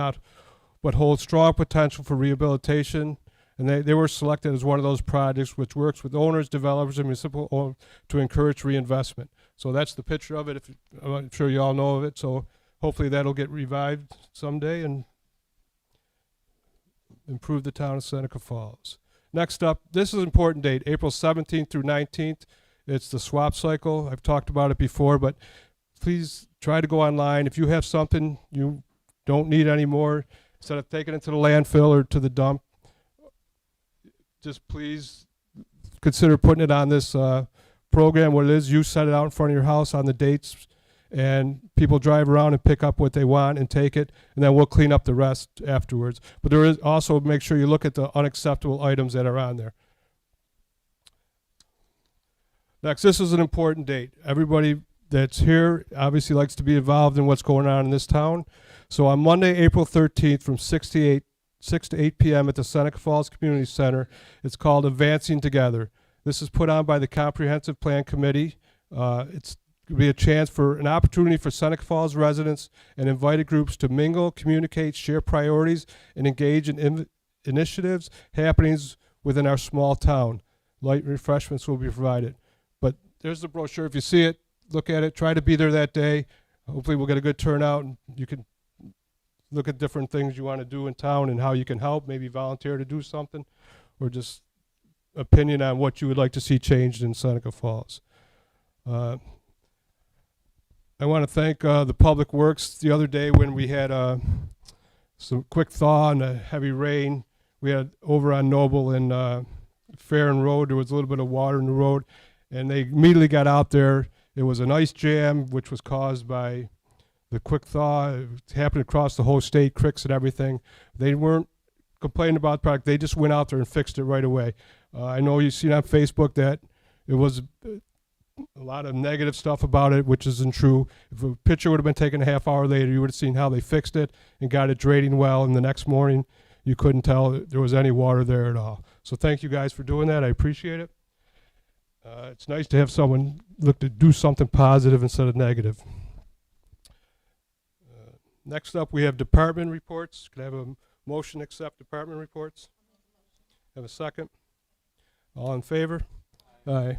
Speaker 3: hold strong potential for rehabilitation. And they were selected as one of those projects which works with owners, developers, and municipal owners to encourage reinvestment. So that's the picture of it. I'm sure you all know of it. So hopefully that'll get revived someday and improve the town of Seneca Falls. Next up, this is an important date, April 17th through 19th. It's the swap cycle. I've talked about it before, but please try to go online. If you have something you don't need anymore, instead of taking it to the landfill or to the dump, just please consider putting it on this program. What it is, you set it out in front of your house on the dates, and people drive around and pick up what they want and take it, and then we'll clean up the rest afterwards. But there is also, make sure you look at the unacceptable items that are on there. Next, this is an important date. Everybody that's here obviously likes to be involved in what's going on in this town. So on Monday, April 13th from 6 to 8 p.m. at the Seneca Falls Community Center. It's called Advancing Together. This is put on by the Comprehensive Plan Committee. It's going to be a chance for an opportunity for Seneca Falls residents and invited groups to mingle, communicate, share priorities, and engage in initiatives, happenings within our small town. Light refreshments will be provided. But there's the brochure. If you see it, look at it. Try to be there that day. Hopefully we'll get a good turnout, and you can look at different things you want to do in town and how you can help, maybe volunteer to do something, or just opinion on what you would like to see changed in Seneca Falls. I want to thank the Public Works. The other day when we had some quick thaw and a heavy rain, we had over on Noble and Farron Road, there was a little bit of water in the road, and they immediately got out there. It was an ice jam, which was caused by the quick thaw. It happened across the whole state, creeks and everything. They weren't complaining about the product. They just went out there and fixed it right away. I know you've seen on Facebook that it was a lot of negative stuff about it, which isn't true. If a picture would have been taken a half hour later, you would have seen how they fixed it and got it draining well, and the next morning you couldn't tell that there was any water there at all. So thank you guys for doing that. I appreciate it. It's nice to have someone look to do something positive instead of negative. Next up, we have department reports. Can I have a motion to accept department reports? Have a second? All in favor? Aye.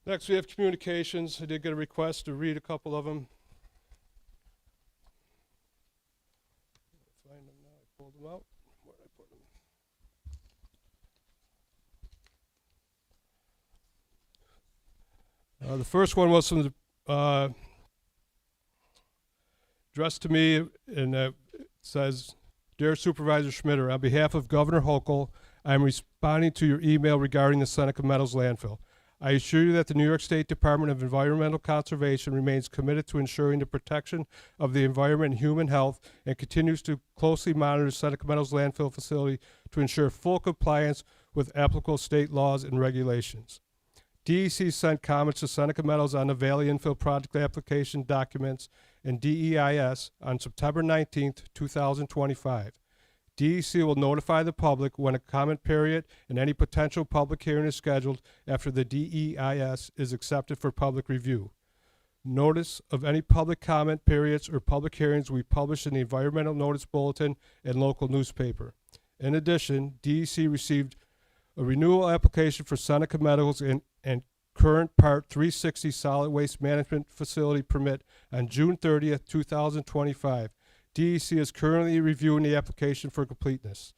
Speaker 3: Next, we have communications. I did get a request to read a couple of them. Find them now. I pulled them out. Where did I put them? The first one was from the addressed to me, and it says, Dear Supervisor Schmitter, on behalf of Governor Hochul, I am responding to your email regarding the Seneca Meadows landfill. I assure you that the New York State Department of Environmental Conservation remains committed to ensuring the protection of the environment and human health and continues to closely monitor Seneca Meadows landfill facility to ensure full compliance with applicable state laws and regulations. DEC sent comments to Seneca Meadows on the Valley Infill Project application documents and DEIS on September 19th, 2025. DEC will notify the public when a comment period and any potential public hearing is scheduled after the DEIS is accepted for public review. Notice of any public comment periods or public hearings will be published in the Environmental Notice Bulletin and local newspaper. In addition, DEC received a renewal application for Seneca Meadows and current Part 360 Solid Waste Management Facility permit on June 30th, 2025. DEC is currently reviewing the application for completeness.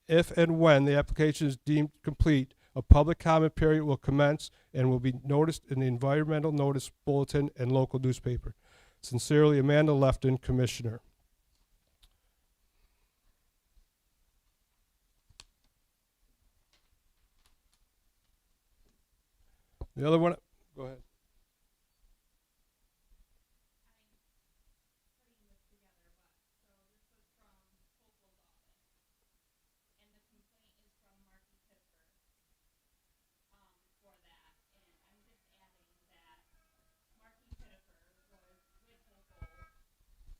Speaker 3: If and when the application is deemed complete, a public comment period will commence and will be noticed in the Environmental Notice Bulletin and local newspaper. Sincerely, Amanda Lefton, Commissioner. The other one, go ahead.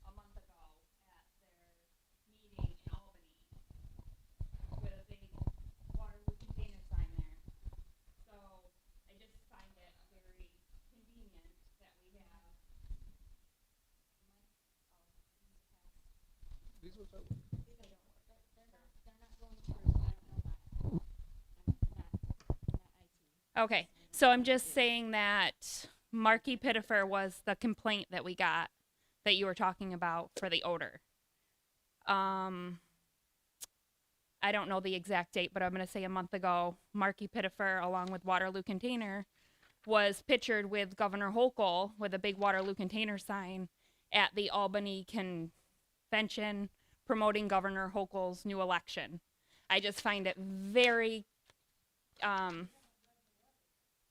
Speaker 2: A month ago at their meeting in Albany with a big Waterloo container sign there. So I just find it very convenient that we have. Okay, so I'm just saying that Marky Pittifer was the complaint that we got that you were talking about for the odor. I don't know the exact date, but I'm going to say a month ago, Marky Pittifer, along with Waterloo Container, was pictured with Governor Hochul with a big Waterloo Container sign at the Albany convention promoting Governor Hochul's new election. I just find it very,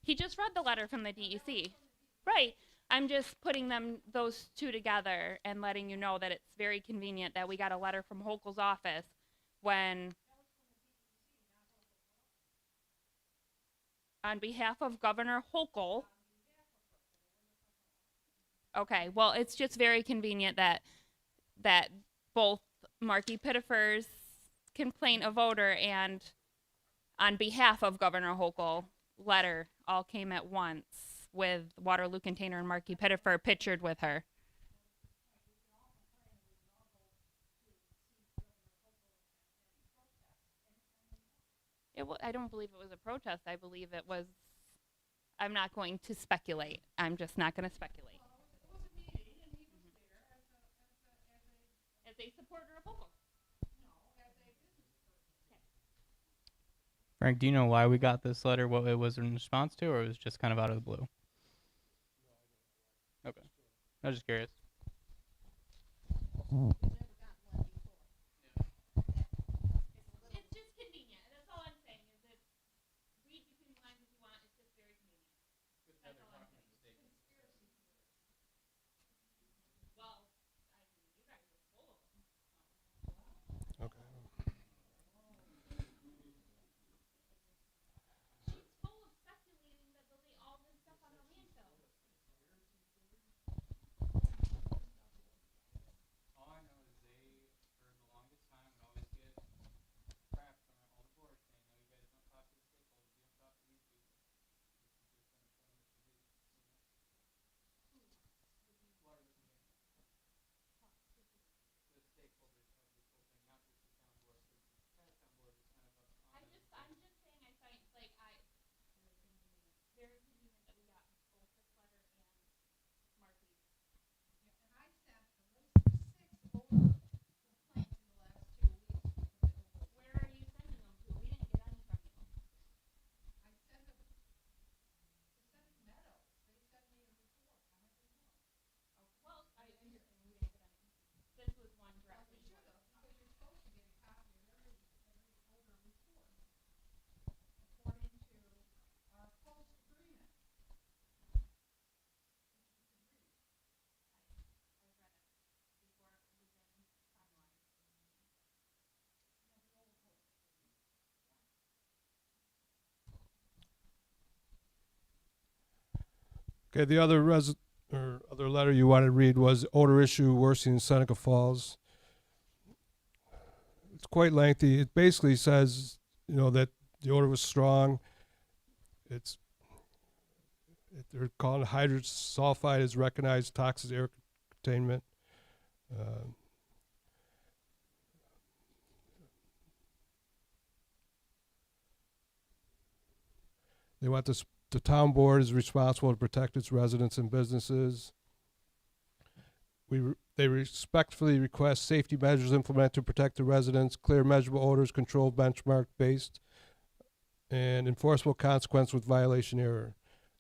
Speaker 2: he just read the letter from the DEC. Right. I'm just putting those two together and letting you know that it's very convenient that we got a letter from Hochul's office when, on behalf of Governor Hochul. Okay, well, it's just very convenient that both Marky Pittifer's complaint of odor and on behalf of Governor Hochul letter all came at once with Waterloo Container and Marky Pittifer pictured with her. I don't believe it was a protest. I believe it was, I'm not going to speculate. I'm just not going to speculate. As a supporter of Hochul.
Speaker 12: Frank, do you know why we got this letter, what it was in response to, or it was just kind of out of the blue? Okay. I was just curious.
Speaker 2: It's just convenient. That's all I'm saying is that read between the lines if you want. It's just very convenient. That's all I'm saying. Well, you guys are full of them.
Speaker 3: Okay.
Speaker 2: She's full of speculating that they'll lay all this stuff on the landfill.
Speaker 12: All I know
Speaker 3: Okay, the other other letter you wanted to read was odor issue worsening in Seneca Falls. It's quite lengthy. It basically says, that the odor was strong. They're calling it hydrogen sulfide is recognized toxic air containment. They want the town board is responsible to protect its residents and businesses. They respectfully request safety measures implemented to protect the residents, clear measurable odors, control benchmark based, and enforceable consequence with violation error.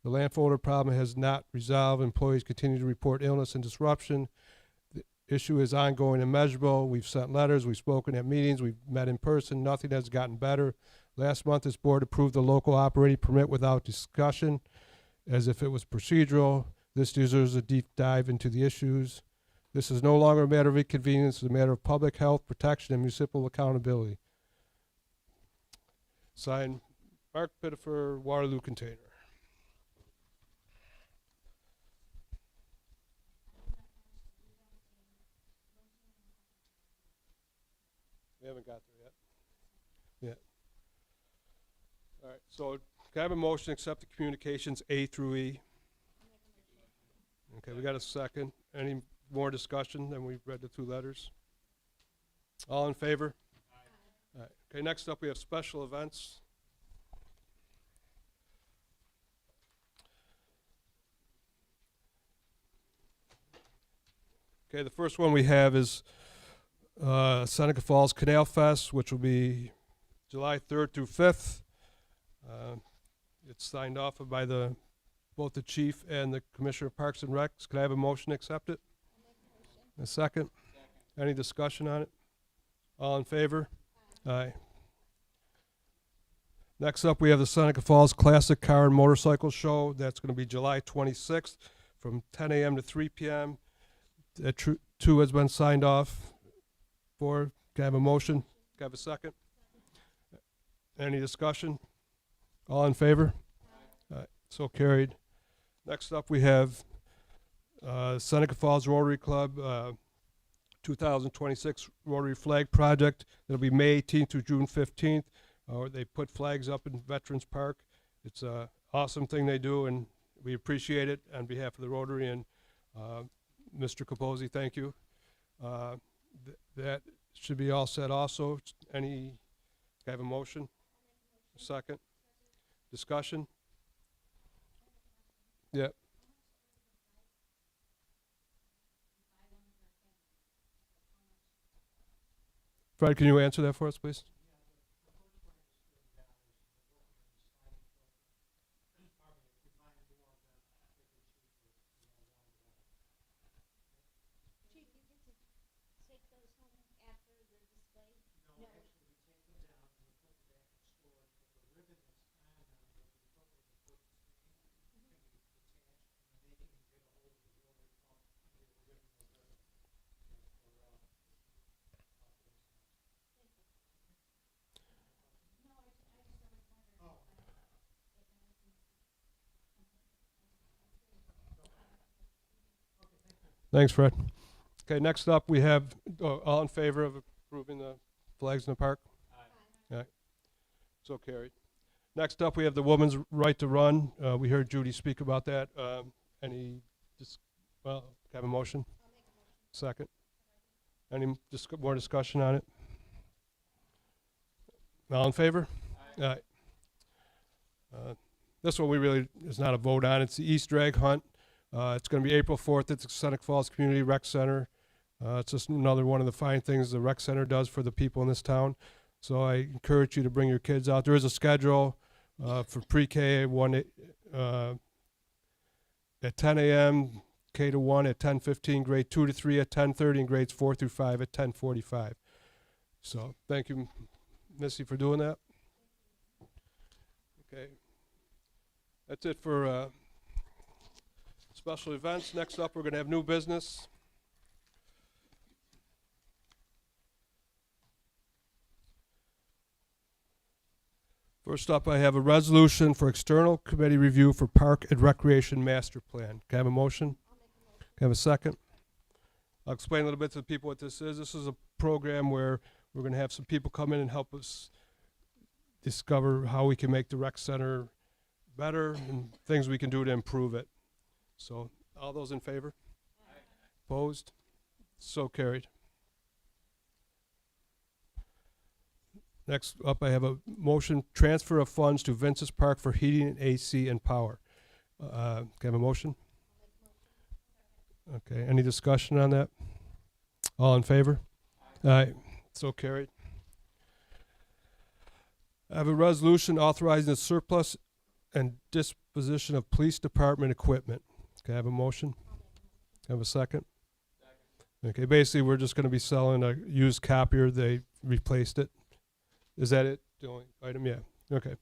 Speaker 3: The landfill odor problem has not resolved. Employees continue to report illness and disruption. The issue is ongoing and measurable. We've sent letters, we've spoken at meetings, we've met in person. Nothing has gotten better. Last month, this board approved the local operating permit without discussion, as if it was procedural. This deserves a deep dive into the issues. This is no longer a matter of inconvenience, it's a matter of public health protection and municipal accountability. Signed, Mark Pittifer, Waterloo Container. We haven't got there yet. All right, so can I have a motion to accept the communications A through E? Okay, we got a second. Any more discussion than we've read the two letters? All in favor? All right. Okay, next up we have special events. Okay, the first one we have is Seneca Falls Canal Fest, which will be July 3rd through 5th. It's signed off by both the chief and the Commissioner of Parks and Recs. Can I have a motion to accept it? A second? Any discussion on it? All in favor? Aye. Next up, we have the Seneca Falls Classic Car and Motorcycle Show. That's going to be July 26th from 10 a.m. to 3 p.m. That two has been signed off for. Can I have a motion? Can I have a second? Any discussion? All in favor? So carried. Next up, we have Seneca Falls Rotary Club 2026 Rotary Flag Project. It'll be May 18th through June 15th. They put flags up in Veterans Park. It's an awesome thing they do, and we appreciate it on behalf of the Rotary. And Mr. Capozzi, thank you. That should be all set also. Can I have a motion? A second? Discussion? Yeah. Fred, can you answer that for us, please? Thanks, Fred. Okay, next up we have, all in favor of approving the flags in the park? Aye. Aye. So carried. Next up we have the Women's Right to Run. We heard Judy speak about that. Can I have a motion? Second. Any more discussion on it? All in favor? Aye. This one we really is not a vote on. It's the Easter egg hunt. It's going to be April 4th at the Seneca Falls Community Rec Center. It's just another one of the fine things the rec center does for the people in this town. So I encourage you to bring your kids out. There is a schedule for pre-K at 10 a.m., K to 1 at 10:15, grade 2 to 3 at 10:30, and grades 4 through 5 at 10:45. So thank you, Missy, for doing that. Okay. That's it for special events. Next up, we're going to have new business. First up, I have a resolution for external committee review for Park and Recreation Master Plan. Can I have a motion? Can I have a second? I'll explain a little bit to the people what this is. This is a program where we're going to have some people come in and help us discover how we can make the rec center better and things we can do to improve it. So, all those in favor? Opposed? So carried. Next up, I have a motion transfer of funds to Vince's Park for heating and AC and power. Can I have a motion? Okay, any discussion on that? All in favor? Aye. So carried. I have a resolution authorizing the surplus and disposition of police department equipment. Can I have a motion? Can I have a second? Okay, basically, we're just going to be selling a used copier. They replaced it. Is that it? The only item? Yeah. Okay.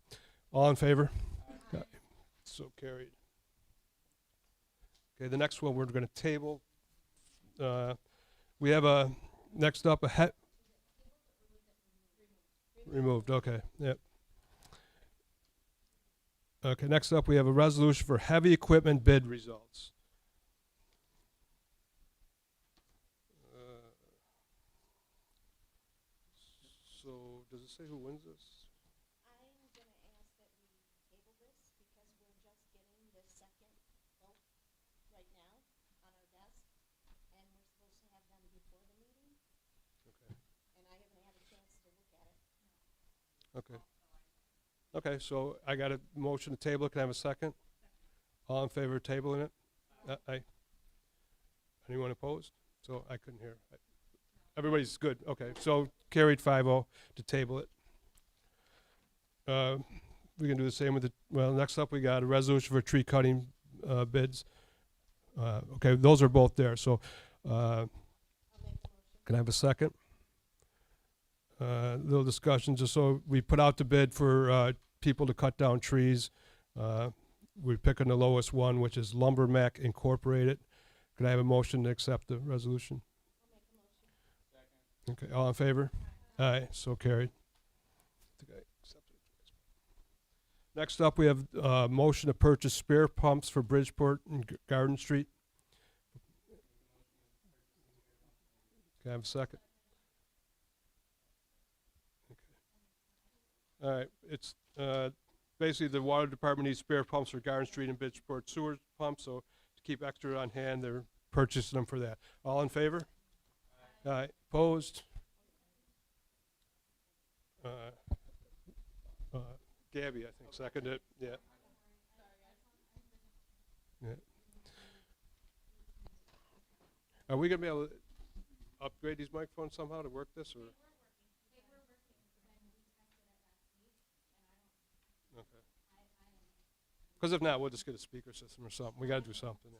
Speaker 3: All in favor? Aye. So carried. Okay, the next one we're going to table. We have a, next up, removed, okay, yep. Okay, next up we have a resolution for heavy equipment bid results. So, does it say who wins this? Okay. Okay, so I got a motion to table it. Can I have a second? All in favor of tabling it? Aye. Anyone opposed? So I couldn't hear. Everybody's good. Okay, so carried 5-0 to table it. We can do the same with the, well, next up we got a resolution for tree cutting bids. Okay, those are both there. So can I have a second? Little discussion, just so we put out the bid for people to cut down trees. We're picking the lowest one, which is Lumber Mac Incorporated. Can I have a motion to accept the resolution? Okay, all in favor? Aye, so carried. Next up, we have a motion to purchase spare pumps for Bridgeport and Garden Street. Can I have a second? All right, it's basically the water department needs spare pumps for Garden Street and Bridgeport sewer pumps, so to keep extra on hand, they're purchasing them for that. All in favor? Aye. Opposed? Gabby, I think, seconded it. Yeah. Yeah. Are we going to be able to upgrade these microphones somehow to work this, or? Okay. Because if not, we'll just get a speaker system or something. We got to do something.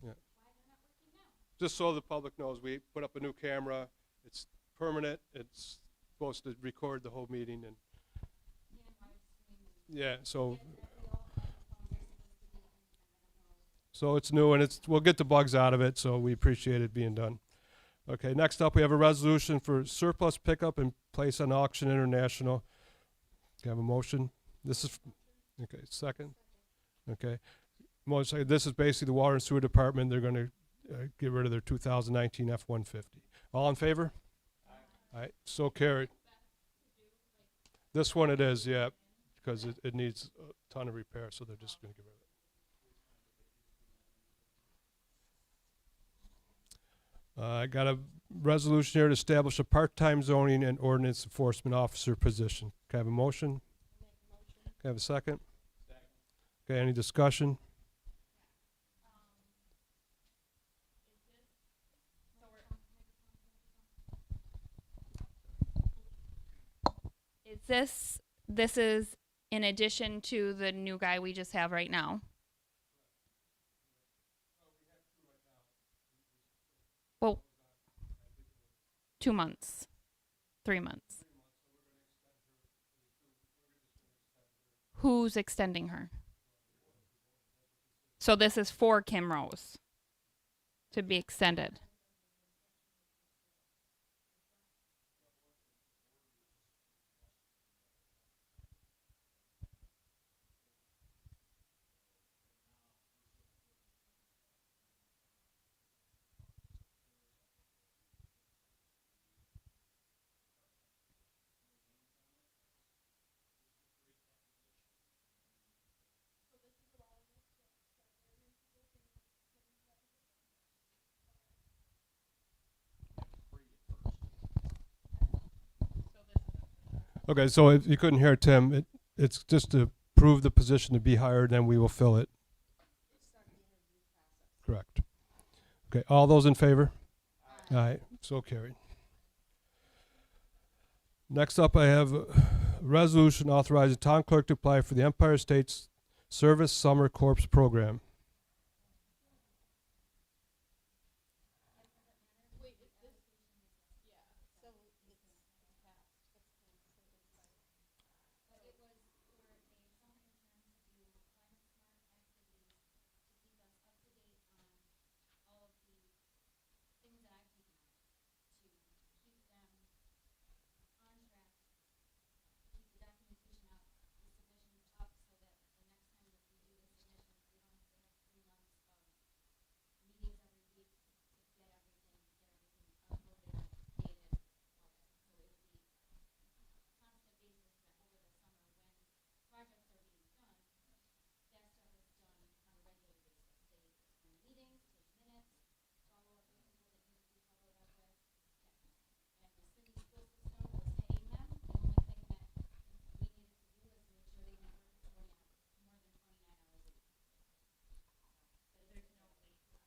Speaker 3: Yeah. Just so the public knows, we put up a new camera. It's permanent. It's supposed to record the whole meeting, and yeah, so it's new, and we'll get the bugs out of it. So we appreciate it being done. Okay, next up we have a resolution for surplus pickup and place on auction international. Can I have a motion? This is, okay, second. Okay, motion. This is basically the water and sewer department. They're going to get rid of their 2019 F-150. All in favor? Aye. All right, so carried. This one it is, yeah, because it needs a ton of repair, so they're just going to get rid of it. I got a resolution here to establish a part-time zoning and ordinance enforcement officer position. Can I have a motion? Can I have a second? Okay, any discussion?
Speaker 2: This is in addition to the new guy we just have right now? Well, 2 months, 3 months. Who's extending her? So this is for Kim Rose to be extended.
Speaker 3: Okay, so if you couldn't hear Tim, it's just to prove the position to be hired, then we will fill it. Correct. Okay, all those in favor? Aye, so carried. Next up, I have a resolution authorizing town clerk to apply for the Empire States Service Summer Corps Program.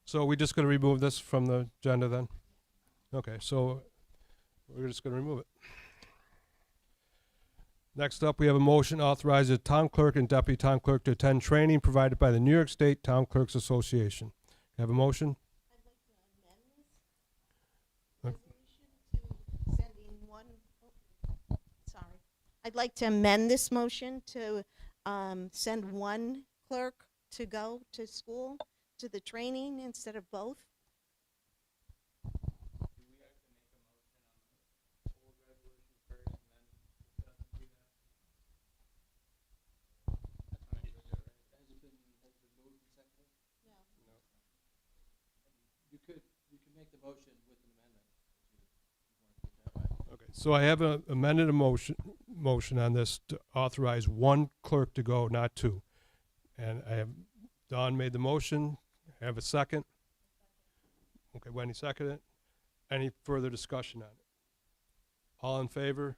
Speaker 3: So we just gonna remove this from the agenda then? Okay, so we're just gonna remove it. Next up, we have a motion authorizing the town clerk and deputy town clerk to attend training provided by the New York State Town Clerks Association. Have a motion?
Speaker 13: I'd like to amend this motion to send one clerk to go to school, to the training instead of both.
Speaker 6: You can make the motion with an amendment.
Speaker 3: Okay, so I have amended a motion on this to authorize one clerk to go, not two. And I have, Don made the motion, have a second. Okay, Wendy seconded it. Any further discussion on it? All in favor?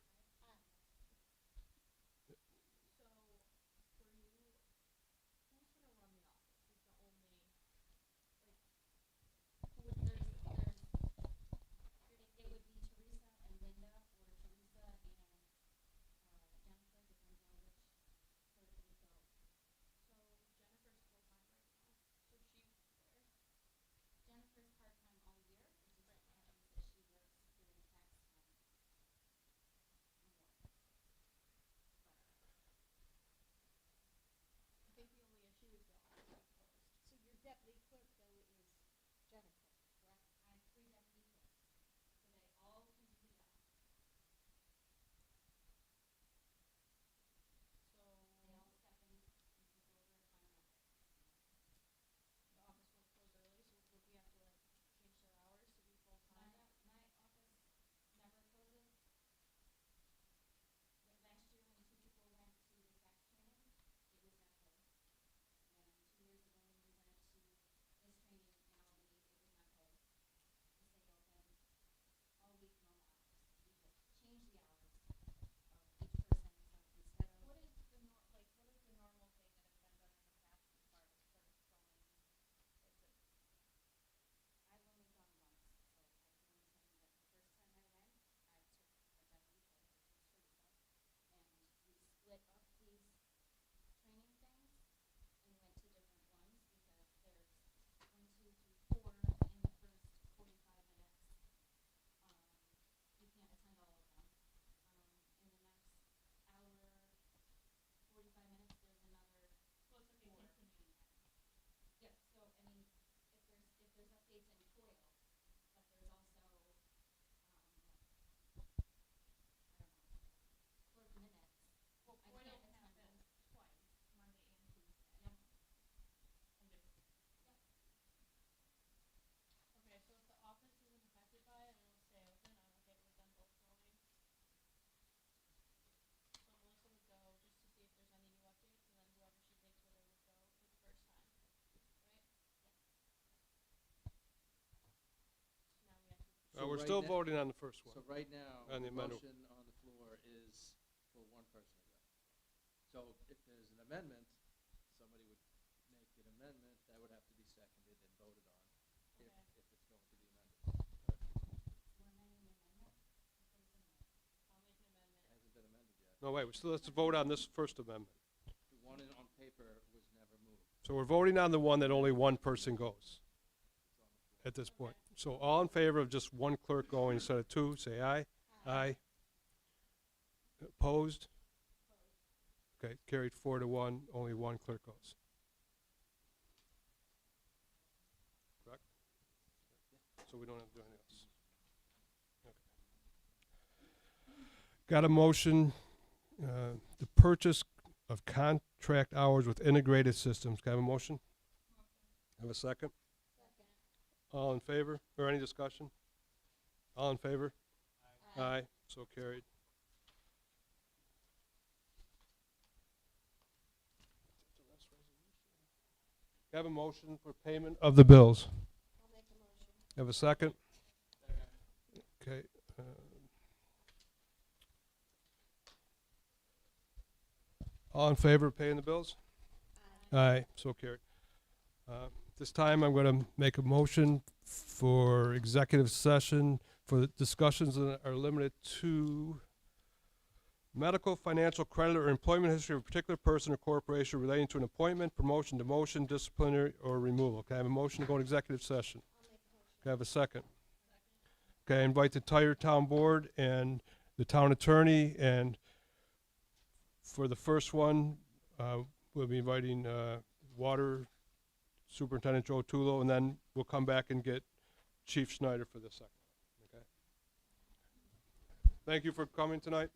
Speaker 3: We're still voting on the first one.
Speaker 6: So right now,
Speaker 3: On the
Speaker 6: the
Speaker 3: amendment.
Speaker 6: motion on the floor is
Speaker 14: So if there's an amendment, somebody would make an amendment, that would have to be seconded and voted on if it's going to be amended. It hasn't been amended yet.
Speaker 3: No, wait, we still have to vote on this first amendment.
Speaker 14: The one on paper was never moved.
Speaker 3: So we're voting on the one that only one person goes at this point. So all in favor of just one clerk going instead of two, say aye. Aye. Opposed? Okay, carried 4-1, only one clerk goes. Correct? So we don't have to do anything else. Okay. Got a motion, the purchase of contract hours with integrated systems. Can I have a motion? Have a second? All in favor? Or any discussion? All in favor? Aye. So carried. Have a motion for payment of the bills. Have a second? Okay. All in favor of paying the bills? Aye. So carried. This time I'm going to make a motion for executive session for the discussions that are limited to medical, financial, credit, or employment history of a particular person or corporation relating to an appointment, promotion, demotion, disciplinary, or removal. Can I have a motion to go into executive session? Can I have a second? Okay, I invite the entire town board and the town attorney, and for the first one, we'll be inviting Water Superintendent Joe Tulo, and then we'll come back and get Chief Schneider for the second. Okay. Thank you for coming tonight.